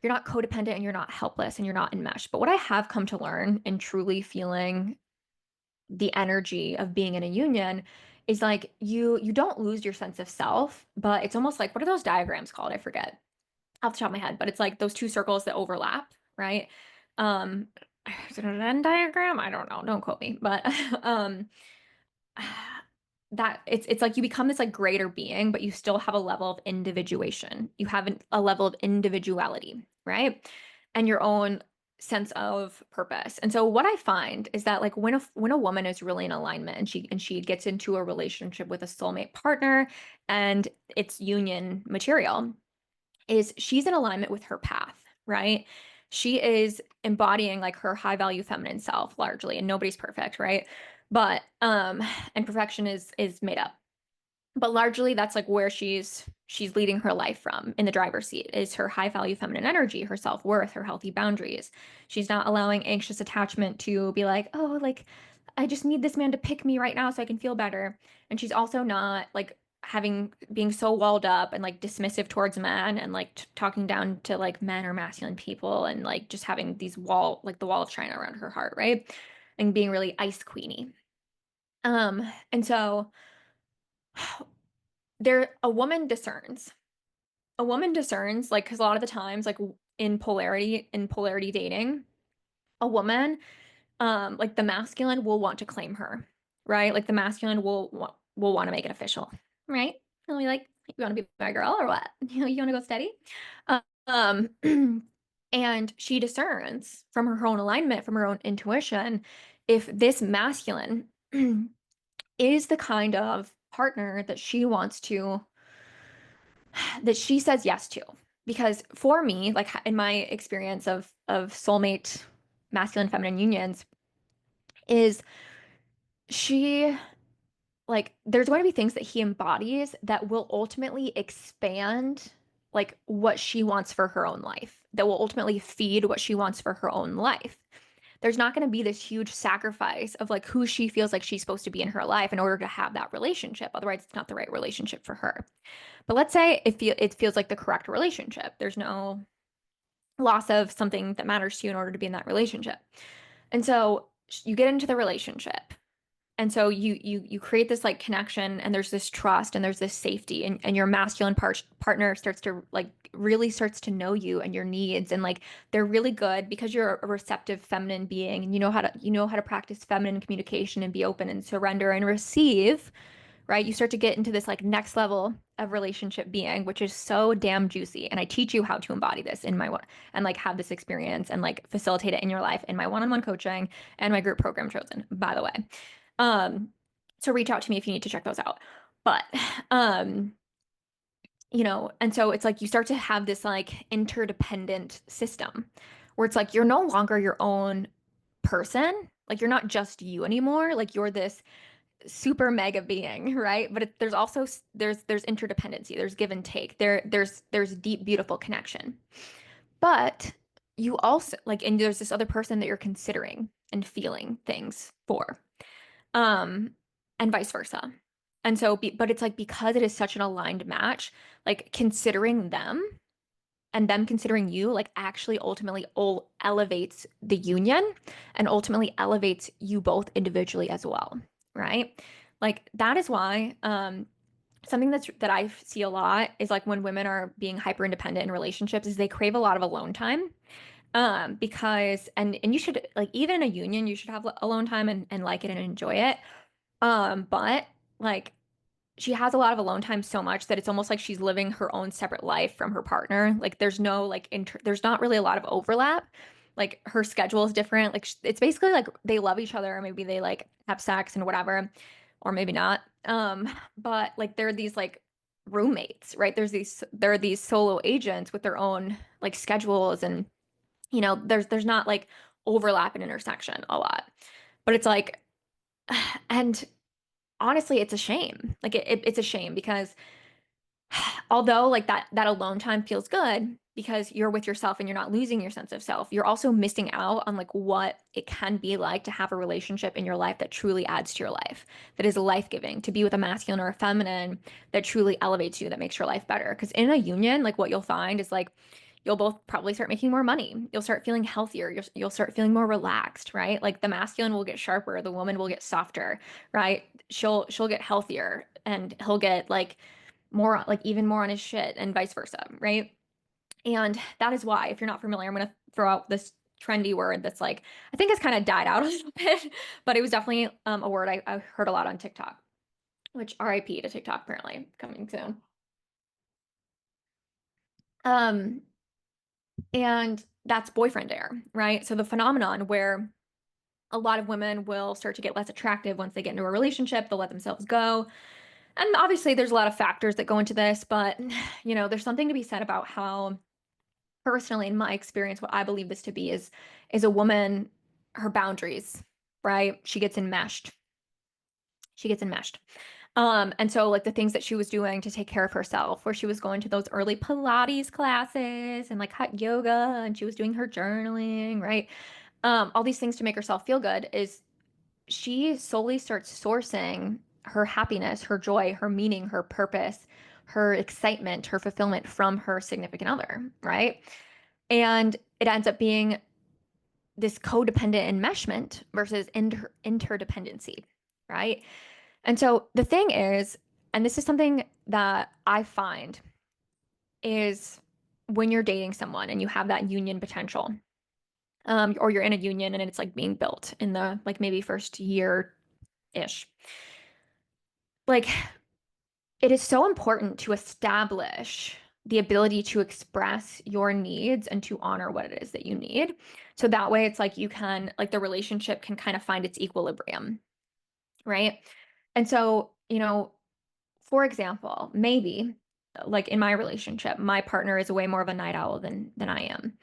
S1: codependent and you're not helpless and you're not enmeshed. But what I have come to learn in truly feeling the energy of being in a union is like you don't lose your sense of self, but it's almost like what are those diagrams called? I forget off the top of my head, but it's like those two circles that overlap, right? Um, is it a Venn diagram? I don't know. Don't quote me, but um, that it's like you become this like greater being, but you still have a level of individuation. You have a level of individuality, right? And your own sense of purpose. And so what I find is that like when a woman is really in alignment and she gets into a relationship with a soulmate partner and it's union material, is she's in alignment with her path, right? She is embodying like her high value feminine self largely, and nobody's perfect, right? But and perfection is made up. But largely that's like where she's leading her life from in the driver's seat is her high value feminine energy, her self-worth, her healthy boundaries. She's not allowing anxious attachment to be like, "Oh, like I just need this man to pick me right now so I can feel better." And she's also not like having being so walled up and like dismissive towards men and like talking down to like men or masculine people and like just having these the wall of China around her heart, right? And being really ice queeny. And so a woman discerns. A woman discerns, like, because a lot of the times, like in polarity dating, a woman, like the masculine will want to claim her, right? Like the masculine will want to make it official, right? And we like, you want to be my girl or what? You want to go steady? Um, and she discerns from her own alignment, from her own intuition, if this masculine is the kind of partner that she says yes to. Because for me, like in my experience of soulmate masculine feminine unions, is she like there's going to be things that he embodies that will ultimately expand like what she wants for her own life, that will ultimately feed what she wants for her own life. There's not going to be this huge sacrifice of like who she feels like she's supposed to be in her life in order to have that relationship. Otherwise, it's not the right relationship for her. But let's say it feels like the correct relationship. There's no loss of something that matters to you in order to be in that relationship. And so you get into the relationship. And so you create this like connection and there's this trust and there's this safety and your masculine partner starts to like really starts to know you and your needs and like they're really good because you're a receptive feminine being and you know how to practice feminine communication and be open and surrender and receive, right? You start to get into this like next level of relationship being, which is so damn juicy. And I teach you how to embody this in my one and like have this experience and like facilitate it in your life in my one-on-one coaching and my group program chosen, by the way. Um, so reach out to me if you need to check those out. But um, and so it's like you start to have this like interdependent system where it's like you're no longer your own person. Like you're not just you anymore. Like you're this super mega being, right? But there's also there's interdependency, there's give and take, there's deep beautiful connection. But you also like and there's this other person that you're considering and feeling things for. Um and vice versa. And so but it's like because it is such an aligned match, like considering them and them considering you like actually ultimately elevates the union and ultimately elevates you both individually as well, right? Like that is why something that I see a lot is like when women are being hyper independent in relationships is they crave a lot of alone time. Because and you should like even in a union, you should have alone time and like it and enjoy it. But like she has a lot of alone time so much that it's almost like she's living her own separate life from her partner. Like there's no like there's not really a lot of overlap. Like her schedule is different. Like it's basically like they love each other, or maybe they like have sex and whatever, or maybe not. But like they're these like roommates, right? There are these solo agents with their own like schedules, and there's not like overlap and intersection a lot. But it's like and honestly, it's a shame. Like it's a shame because although like that alone time feels good because you're with yourself and you're not losing your sense of self, you're also missing out on like what it can be like to have a relationship in your life that truly adds to your life, that is life-giving, to be with a masculine or a feminine that truly elevates you, that makes your life better. Because in a union, like what you'll find is like you'll both probably start making more money. You'll start feeling healthier. You'll start feeling more relaxed, right? Like the masculine will get sharper, the woman will get softer, right? She'll get healthier and he'll get like more like even more on his shit and vice versa, right? And that is why, if you're not familiar, I'm gonna throw out this trendy word that's like I think has kind of died out a little bit, but it was definitely a word I heard a lot on TikTok, which RIP to TikTok apparently coming soon. Um, and that's boyfriend air, right? So the phenomenon where a lot of women will start to get less attractive once they get into a relationship, they'll let themselves go. And obviously there's a lot of factors that go into this, but there's something to be said about how personally in my experience what I believe this to be is a woman, her boundaries, right? She gets enmeshed. And so like the things that she was doing to take care of herself, where she was going to those early Pilates classes and like hot yoga, and she was doing her journaling, right? All these things to make herself feel good, is she solely starts sourcing her happiness, her joy, her meaning, her purpose, her excitement, her fulfillment from her significant other, right? And it ends up being this codependent enmeshment versus interdependency, right? And so the thing is, and this is something that I find is when you're dating someone and you have that union potential, or you're in a union and it's like being built in the like maybe first year ish, like it is so important to establish the ability to express your needs and to honor what it is that you need. So that way it's like you can, like the relationship can kind of find its equilibrium, right? And so, for example, maybe like in my relationship, my partner is way more of a night owl than I am.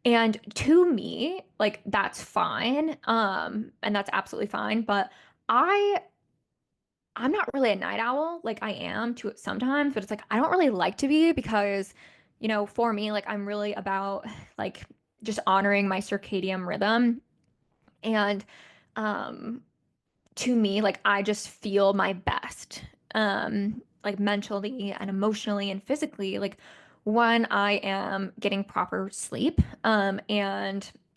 S1: And to me, like that's fine. And that's absolutely fine. But I I'm not really a night owl. Like I am to it sometimes, but it's like I don't really like to be because, for me, like I'm really about like just honoring my circadian rhythm. And um to me, like I just feel my best, like mentally and emotionally and physically, like when I am getting proper sleep, and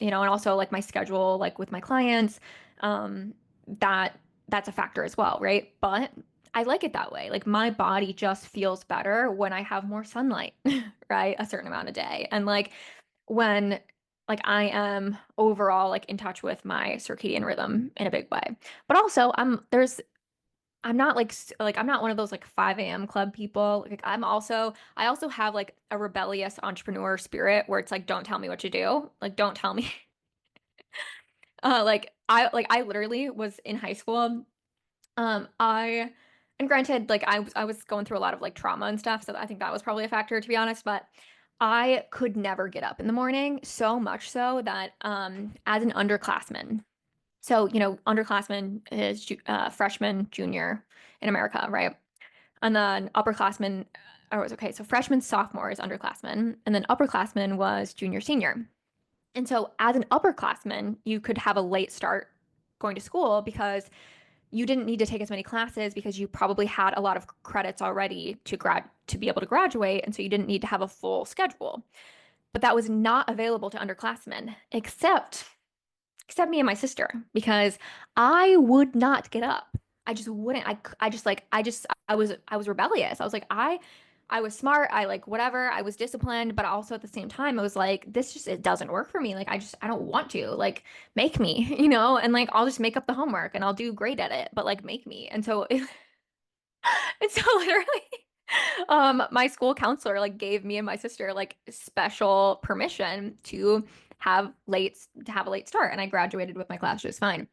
S1: also like my schedule, like with my clients, that that's a factor as well, right? But I like it that way. Like my body just feels better when I have more sunlight, right? A certain amount a day, and like when like I am overall like in touch with my circadian rhythm in a big way. But also I'm not like I'm not one of those like 5 a.m. club people. Like I also have like a rebellious entrepreneur spirit where it's like don't tell me what to do. Like don't tell me. I literally was in high school. I and granted, like I was going through a lot of like trauma and stuff, so I think that was probably a factor to be honest, but I could never get up in the morning, so much so that as an underclassman, so underclassman is freshman, junior in America, right? And then upperclassman, or was okay, so freshman, sophomore is underclassman, and then upperclassman was junior, senior. And so as an upperclassman, you could have a late start going to school because you didn't need to take as many classes because you probably had a lot of credits already to be able to graduate, and so you didn't need to have a full schedule. But that was not available to underclassmen, except me and my sister, because I would not get up. I just wouldn't. I just like I was rebellious. I was like I was smart. I like whatever. I was disciplined, but also at the same time, I was like, this just, it doesn't work for me. Like, I don't want to. Like, make me, and like, I'll just make up the homework and I'll do great at it, but like, make me. And so, and so literally, my school counselor like gave me and my sister like special permission to have a late start, and I graduated with my class just fine.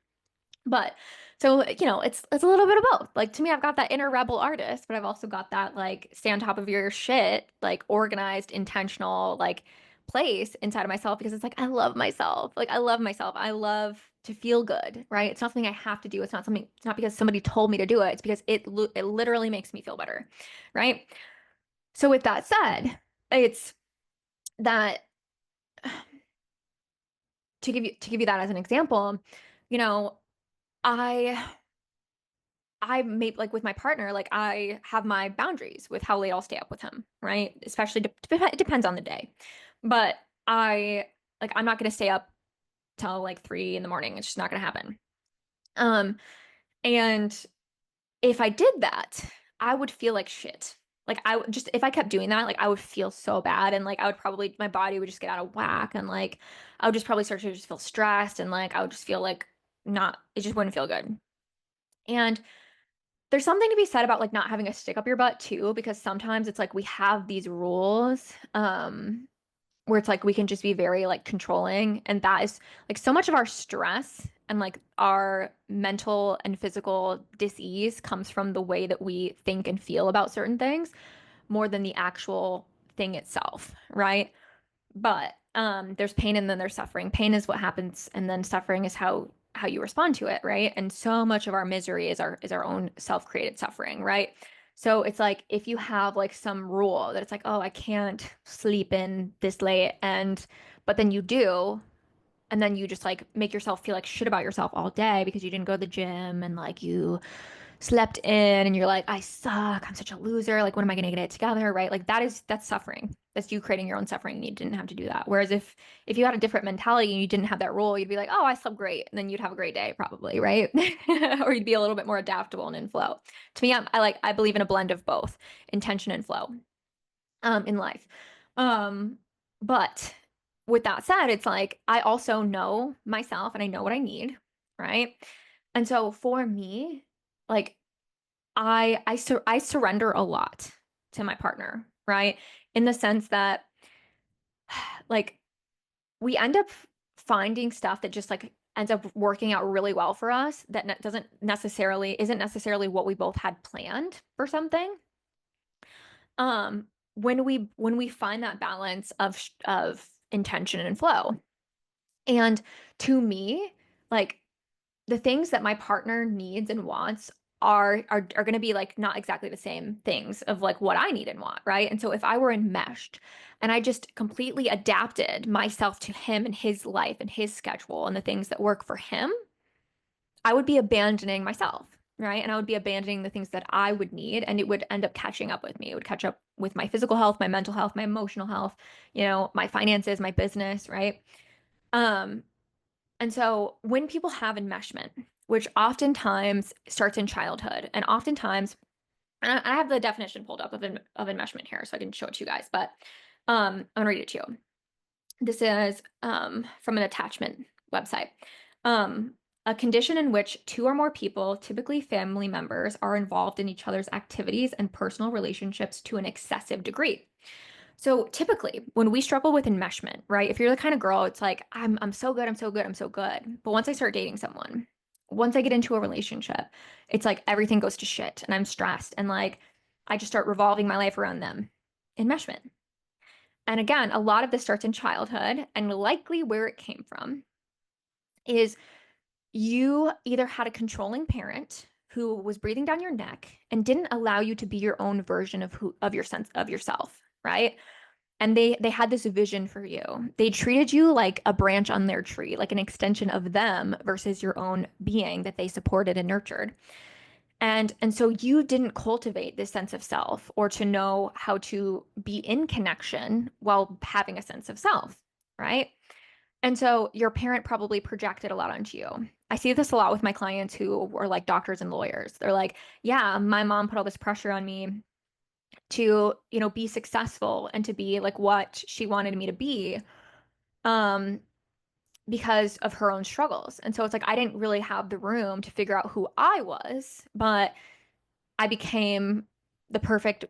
S1: But so, it's a little bit of both. Like to me, I've got that inner rebel artist, but I've also got that like stay on top of your shit, like organized, intentional, like place inside of myself because it's like I love myself. Like I love myself. I love to feel good, right? It's not something I have to do. It's not because somebody told me to do it. It's because it literally makes me feel better, right? So with that said, it's that to give you that as an example, you know, I I made like with my partner, like I have my boundaries with how late I'll stay up with him, right? Especially it depends on the day. But I'm not going to stay up till like 3 in the morning. It's just not going to happen. Um, and if I did that, I would feel like shit. Like if I kept doing that, like I would feel so bad and like my body would just get out of whack and like I would just probably start to just feel stressed and like I would just feel like it just wouldn't feel good. And there's something to be said about like not having a stick up your butt too, because sometimes it's like we have these rules, where it's like we can just be very like controlling, and that is like so much of our stress and like our mental and physical dis-ease comes from the way that we think and feel about certain things more than the actual thing itself, right? But there's pain and then there's suffering. Pain is what happens, and then suffering is how you respond to it, right? And so much of our misery is our own self-created suffering, right? So it's like if you have like some rule that it's like, oh, I can't sleep in this late, and but then you do, and then you just like make yourself feel like shit about yourself all day because you didn't go to the gym and like you slept in and you're like, I suck. I'm such a loser. Like, when am I going to get it together? Right. Like that's suffering. That's you creating your own suffering. And you didn't have to do that. Whereas if you had a different mentality and you didn't have that rule, you'd be like, oh, I slept great. And then you'd have a great day probably. Right. Or you'd be a little bit more adaptable and in flow. To me, I believe in a blend of both intention and flow, in life. Um, but with that said, it's like I also know myself and I know what I need. Right. And so for me, like I surrender a lot to my partner, right? In the sense that like we end up finding stuff that just like ends up working out really well for us that isn't necessarily what we both had planned for something. When we find that balance of intention and flow. And to me, like the things that my partner needs and wants are going to be like not exactly the same things of like what I need and want, right? And so if I were enmeshed and I just completely adapted myself to him and his life and his schedule and the things that work for him, I would be abandoning myself, right? And I would be abandoning the things that I would need, and it would end up catching up with me. It would catch up with my physical health, my mental health, my emotional health, my finances, my business, right? Um, and so when people have enmeshment, which oftentimes starts in childhood, and oftentimes, and I have the definition pulled up of enmeshment here, so I can show it to you guys, but I'm gonna read it to you. This is from an attachment website. A condition in which two or more people, typically family members, are involved in each other's activities and personal relationships to an excessive degree. So typically, when we struggle with enmeshment, right? If you're the kind of girl, it's like I'm so good, I'm so good, I'm so good. But once I start dating someone, once I get into a relationship, it's like everything goes to shit and I'm stressed and like I just start revolving my life around them. Enmeshment. And again, a lot of this starts in childhood, and likely where it came from is you either had a controlling parent who was breathing down your neck and didn't allow you to be your own version of your sense of yourself, right? And they had this vision for you. They treated you like a branch on their tree, like an extension of them versus your own being that they supported and nurtured. And so you didn't cultivate this sense of self or to know how to be in connection while having a sense of self, right? And so your parent probably projected a lot onto you. I see this a lot with my clients who were like doctors and lawyers. They're like, yeah, my mom put all this pressure on me to, be successful and to be like what she wanted me to be, um, because of her own struggles. And so it's like I didn't really have the room to figure out who I was, but I became the perfect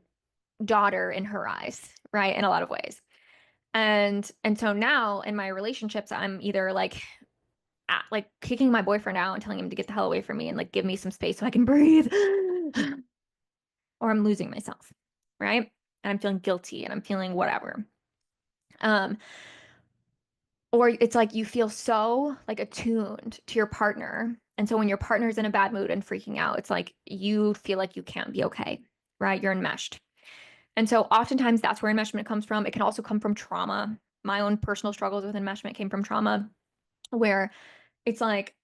S1: daughter in her eyes, right? In a lot of ways. And so now in my relationships, I'm either like kicking my boyfriend out and telling him to get the hell away from me and like give me some space so I can breathe, or I'm losing myself, right? And I'm feeling guilty and I'm feeling whatever. Um, or it's like you feel so like attuned to your partner. And so when your partner's in a bad mood and freaking out, it's like you feel like you can't be okay, right? You're enmeshed. And so oftentimes that's where enmeshment comes from. It can also come from trauma. My own personal struggles with enmeshment came from trauma, where it's like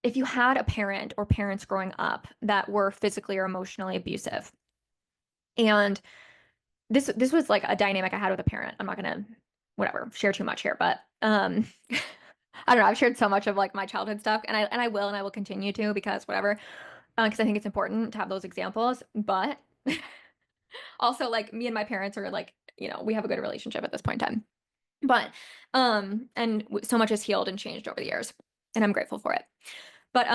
S1: if you had a parent or parents growing up that were physically or emotionally abusive, and this was like a dynamic I had with a parent. I'm not gonna whatever share too much here, but I don't know. I've shared so much of like my childhood stuff, and I will continue to because whatever, because I think it's important to have those examples. But also, like me and my parents are like, we have a good relationship at this point in time. But and so much has healed and changed over the years, and I'm grateful for it. But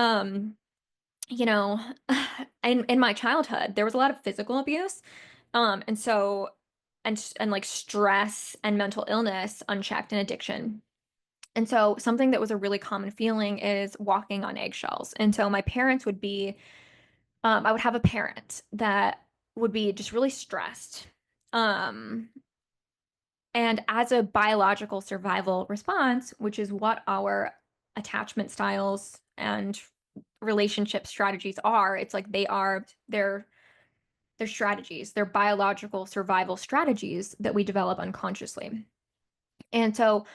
S1: you know, in my childhood, there was a lot of physical abuse. And so and like stress and mental illness unchecked and addiction. And so something that was a really common feeling is walking on eggshells. And so my parents would be, I would have a parent that would be just really stressed. Um, and as a biological survival response, which is what our attachment styles and relationship strategies are, it's like they're strategies, they're biological survival strategies that we develop unconsciously. And so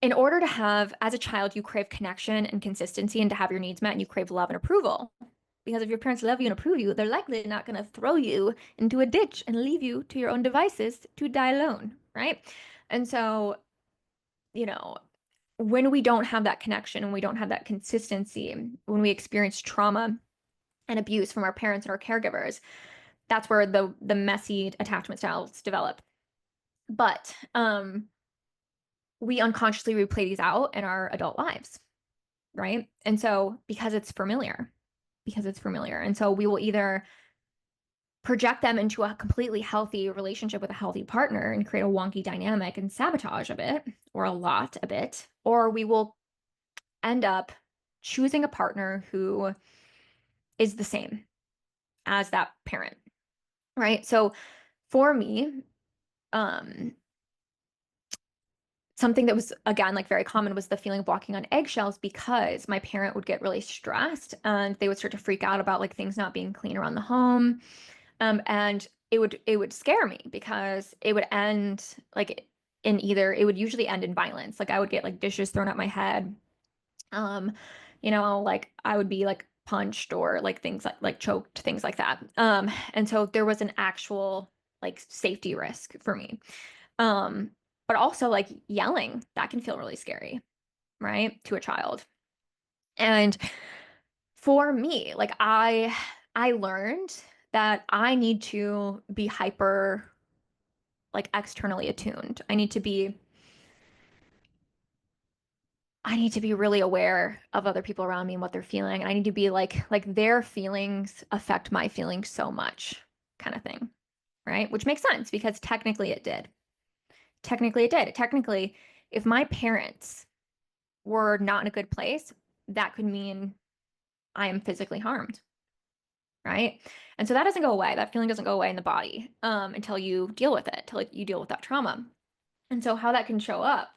S1: in order to have, as a child, you crave connection and consistency and to have your needs met, and you crave love and approval. Because if your parents love you and approve you, they're likely not going to throw you into a ditch and leave you to your own devices to die alone, right? And so, you know, when we don't have that connection and we don't have that consistency, when we experience trauma and abuse from our parents and our caregivers, that's where the messy attachment styles develop. But we unconsciously replay these out in our adult lives, right? And so because it's familiar. And so we will either project them into a completely healthy relationship with a healthy partner and create a wonky dynamic and sabotage a bit or a lot a bit, or we will end up choosing a partner who is the same as that parent, right? So for me, um, something that was again like very common was the feeling of walking on eggshells because my parent would get really stressed and they would start to freak out about like things not being clean around the home. And it would scare me because it would end like in either it would usually end in violence. Like I would get like dishes thrown at my head. Um, like I would be like punched or like things like choked, things like that. And so there was an actual like safety risk for me. Um, but also like yelling, that can feel really scary, right? To a child. And for me, like I learned that I need to be hyper like externally attuned. I need to be really aware of other people around me and what they're feeling. And I need to be like their feelings affect my feelings so much kind of thing, right? Which makes sense because technically it did. Technically it did. Technically, if my parents were not in a good place, that could mean I am physically harmed, right? And so that doesn't go away. That feeling doesn't go away in the body until you deal with it, until like, you deal with that trauma. And so how that can show up,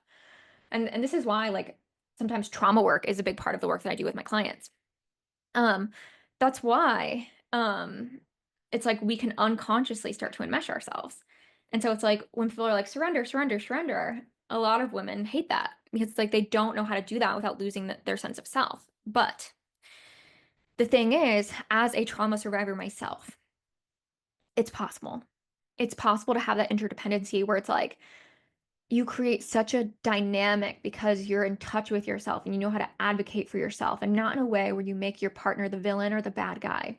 S1: and this is why like sometimes trauma work is a big part of the work that I do with my clients. Um, that's why it's like we can unconsciously start to enmesh ourselves. And so it's like when people are like surrender, surrender, surrender, a lot of women hate that because it's like they don't know how to do that without losing their sense of self. But the thing is, as a trauma survivor myself, it's possible. It's possible to have that interdependency where it's like you create such a dynamic because you're in touch with yourself and you know how to advocate for yourself and not in a way where you make your partner the villain or the bad guy,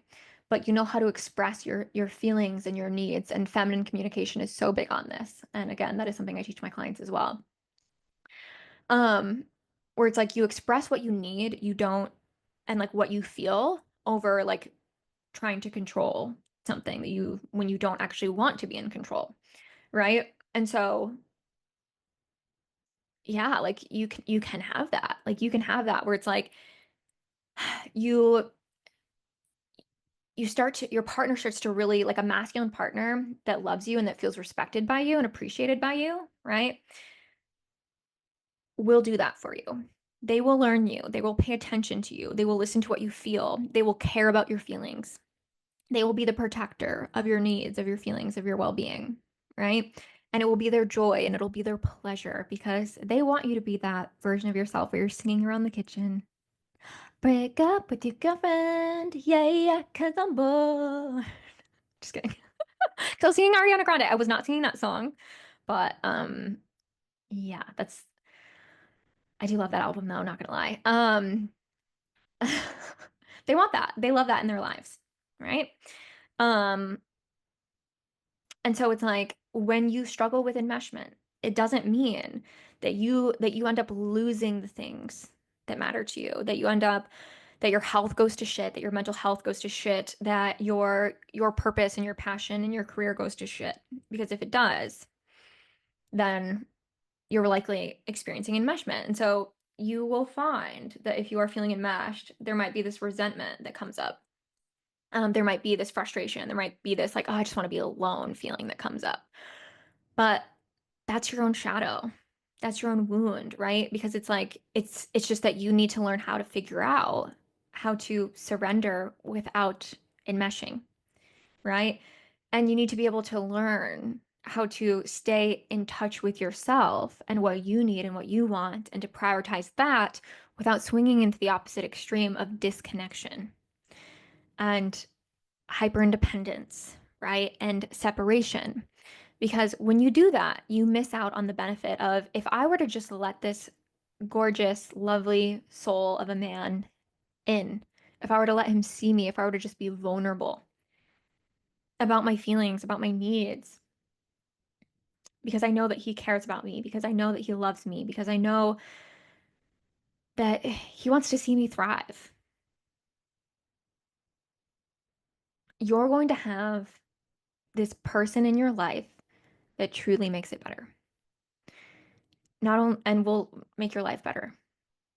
S1: but you know how to express your feelings and your needs. And feminine communication is so big on this. And again, that is something I teach my clients as well. Um, where it's like you express what you need, you don't, and like what you feel over like trying to control something that you when you don't actually want to be in control, right? And so yeah, like you can have that. Like you can have that where it's like you you start to your partner starts to really like a masculine partner that loves you and that feels respected by you and appreciated by you, right? Will do that for you. They will learn you. They will pay attention to you. They will listen to what you feel. They will care about your feelings. They will be the protector of your needs, of your feelings, of your well-being, right? And it will be their joy and it'll be their pleasure because they want you to be that version of yourself where you're singing around the kitchen. Break up with your girlfriend, yeah, yeah, cause I'm bored. Just kidding. So singing Ariana Grande. I was not singing that song, but yeah, that's I do love that album though, not gonna lie. They want that. They love that in their lives, right? Um, and so it's like when you struggle with enmeshment, it doesn't mean that you end up losing the things that matter to you, that you end up that your health goes to shit, that your mental health goes to shit, that your purpose and your passion and your career goes to shit. Because if it does, then you're likely experiencing enmeshment. And so you will find that if you are feeling enmeshed, there might be this resentment that comes up. There might be this frustration. There might be this like, oh, I just want to be alone feeling that comes up. But that's your own shadow. That's your own wound, right? Because it's like it's just that you need to learn how to figure out how to surrender without enmeshing, right? And you need to be able to learn how to stay in touch with yourself and what you need and what you want, and to prioritize that without swinging into the opposite extreme of disconnection and hyperindependence, right? And separation. Because when you do that, you miss out on the benefit of if I were to just let this gorgeous, lovely soul of a man in, if I were to let him see me, if I were to just be vulnerable about my feelings, about my needs, because I know that he cares about me, because I know that he loves me, because I know that he wants to see me thrive. You're going to have this person in your life that truly makes it better. Not only and will make your life better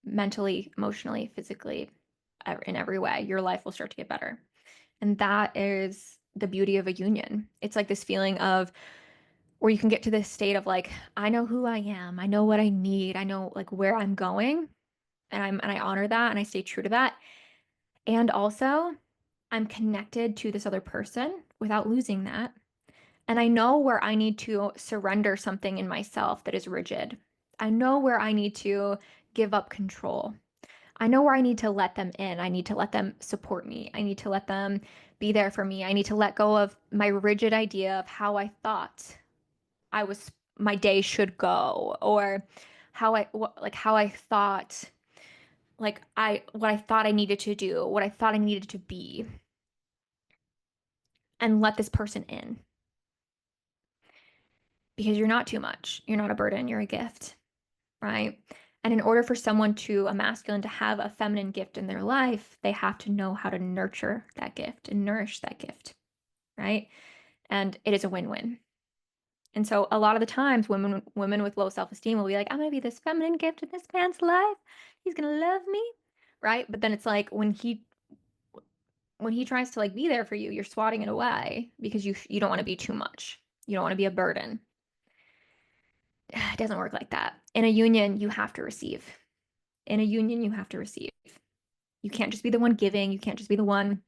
S1: mentally, emotionally, physically, in every way. Your life will start to get better. And that is the beauty of a union. It's like this feeling of where you can get to this state of like, I know who I am, I know what I need, I know like where I'm going, and I honor that and I stay true to that. And also, I'm connected to this other person without losing that. And I know where I need to surrender something in myself that is rigid. I know where I need to give up control. I know where I need to let them in. I need to let them support me. I need to let them be there for me. I need to let go of my rigid idea of how I thought my day should go, or how I thought what I thought I needed to do, what I thought I needed to be, and let this person in. Because you're not too much. You're not a burden, you're a gift, right? And in order for a masculine to have a feminine gift in their life, they have to know how to nurture that gift and nourish that gift, right? And it is a win-win. And so a lot of the times women with low self-esteem will be like, I'm gonna be this feminine gift in this man's life. He's gonna love me, right? But then it's like when he tries to like be there for you, you're swatting it away because you don't want to be too much. You don't want to be a burden. It doesn't work like that. In a union, you have to receive. In a union, you have to receive. You can't just be the one giving. You can't just be the one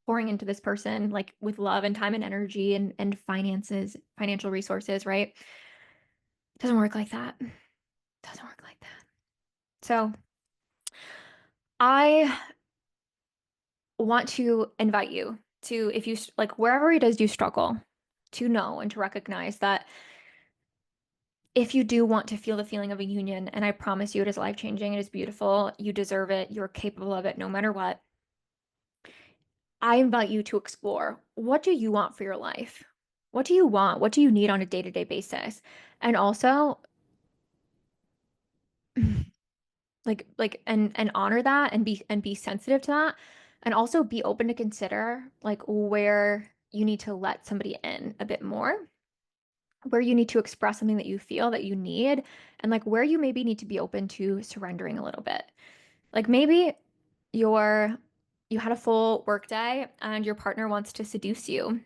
S1: pouring into this person like with love and time and energy and finances, financial resources, right? It doesn't work like that. It doesn't work like that. So I want to invite you to, if you like wherever it is you struggle, to know and to recognize that if you do want to feel the feeling of a union, and I promise you it is life-changing, it is beautiful, you deserve it, you're capable of it no matter what. I invite you to explore, what do you want for your life? What do you want? What do you need on a day-to-day basis? And also, and honor that and be sensitive to that, and also be open to consider like where you need to let somebody in a bit more, where you need to express something that you feel that you need, and like where you maybe need to be open to surrendering a little bit. Like maybe you're you had a full work day and your partner wants to seduce you.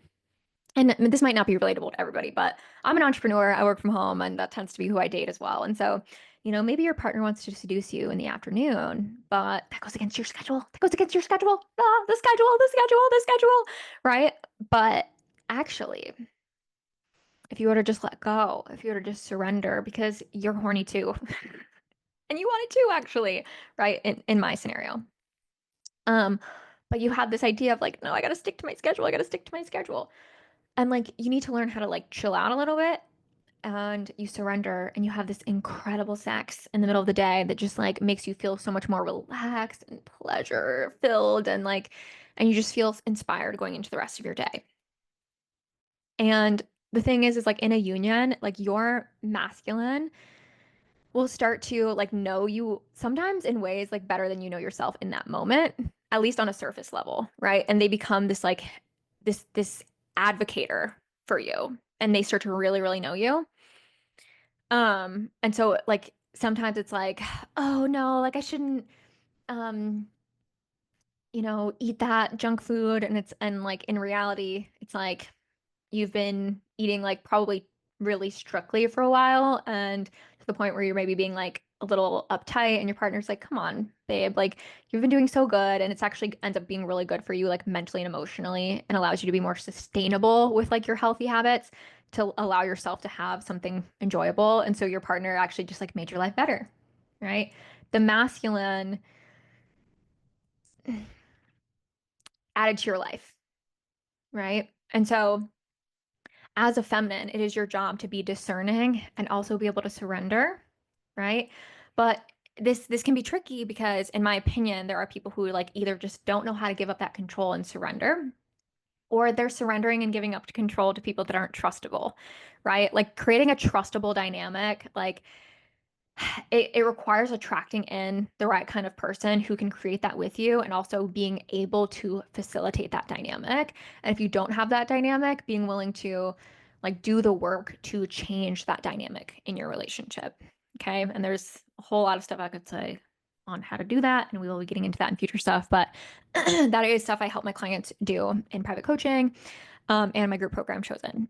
S1: And this might not be relatable to everybody, but I'm an entrepreneur. I work from home, and that tends to be who I date as well. And so, maybe your partner wants to seduce you in the afternoon, but that goes against your schedule. That goes against your schedule. Ah, the schedule, right? But actually, if you were to just let go, if you were to just surrender, because you're horny too, and you want it too, actually, right? In my scenario. Um, but you had this idea of like, no, I gotta stick to my schedule. I gotta stick to my schedule. And like you need to learn how to like chill out a little bit, and you surrender and you have this incredible sex in the middle of the day that just like makes you feel so much more relaxed and pleasure filled, and you just feel inspired going into the rest of your day. And the thing is like in a union, like your masculine will start to like know you sometimes in ways like better than you know yourself in that moment, at least on a surface level, right? And they become this like this advocator for you, and they start to really, really know you. And so like sometimes it's like, oh no, like I shouldn't um, eat that junk food, and like in reality, it's like you've been eating like probably really strictly for a while, and to the point where you're maybe being like a little uptight, and your partner's like, come on, babe, like you've been doing so good, and it's actually ends up being really good for you like mentally and emotionally, and allows you to be more sustainable with like your healthy habits, to allow yourself to have something enjoyable. And so your partner actually just like made your life better, right? The masculine added to your life, right? And so as a feminine, it is your job to be discerning and also be able to surrender, right? But this can be tricky because in my opinion, there are people who like either just don't know how to give up that control and surrender, or they're surrendering and giving up to control to people that aren't trustable, right? Like creating a trustable dynamic, like it requires attracting in the right kind of person who can create that with you, and also being able to facilitate that dynamic. And if you don't have that dynamic, being willing to like do the work to change that dynamic in your relationship. Okay. And there's a whole lot of stuff I could say on how to do that, and we will be getting into that in future stuff. But that is stuff I help my clients do in private coaching, and my group program Chosen.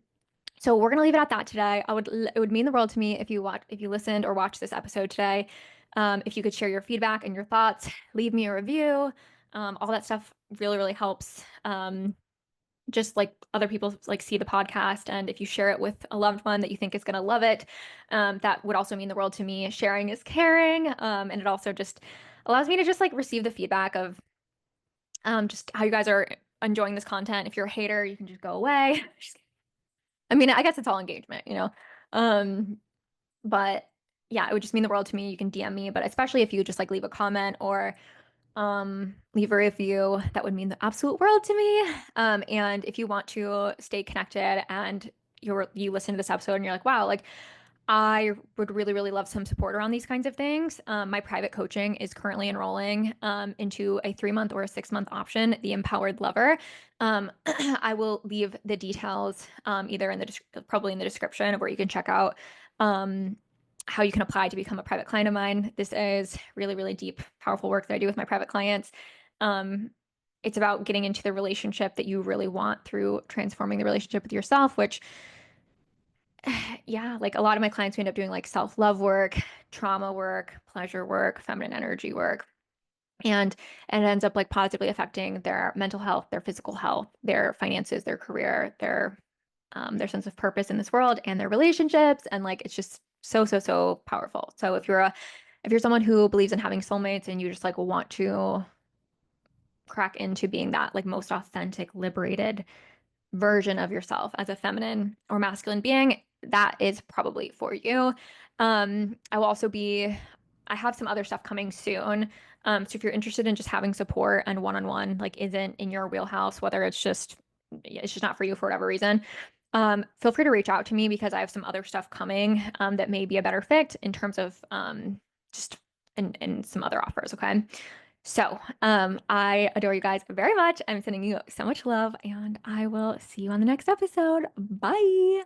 S1: So we're gonna leave it at that today. It would mean the world to me if you listened or watched this episode today. If you could share your feedback and your thoughts, leave me a review. All that stuff really, really helps. Just like other people like see the podcast, and if you share it with a loved one that you think is gonna love it, that would also mean the world to me. Sharing is caring, and it also just allows me to just like receive the feedback of just how you guys are enjoying this content. If you're a hater, you can just go away. I mean, I guess it's all engagement. Um, but yeah, it would just mean the world to me. You can DM me, but especially if you just like leave a comment or leave a review, that would mean the absolute world to me. And if you want to stay connected and you listen to this episode and you're like, wow, like I would really, really love some support around these kinds of things. My private coaching is currently enrolling into a 3 month or a 6 month option, the Empowered Lover. I will leave the details either in probably in the description of where you can check out how you can apply to become a private client of mine. This is really, really deep, powerful work that I do with my private clients. It's about getting into the relationship that you really want through transforming the relationship with yourself, which yeah, like a lot of my clients, we end up doing like self-love work, trauma work, pleasure work, feminine energy work. And it ends up like positively affecting their mental health, their physical health, their finances, their career, their sense of purpose in this world, and their relationships. And like it's just so, so, so powerful. So if you're someone who believes in having soulmates and you just like want to crack into being that like most authentic, liberated version of yourself as a feminine or masculine being, that is probably for you. I will also be I have some other stuff coming soon. So if you're interested in just having support and one-on-one, like isn't in your wheelhouse, whether it's just not for you for whatever reason, feel free to reach out to me because I have some other stuff coming that may be a better fit in terms of just and some other offers. Okay. So I adore you guys very much. I'm sending you so much love, and I will see you on the next episode. Bye.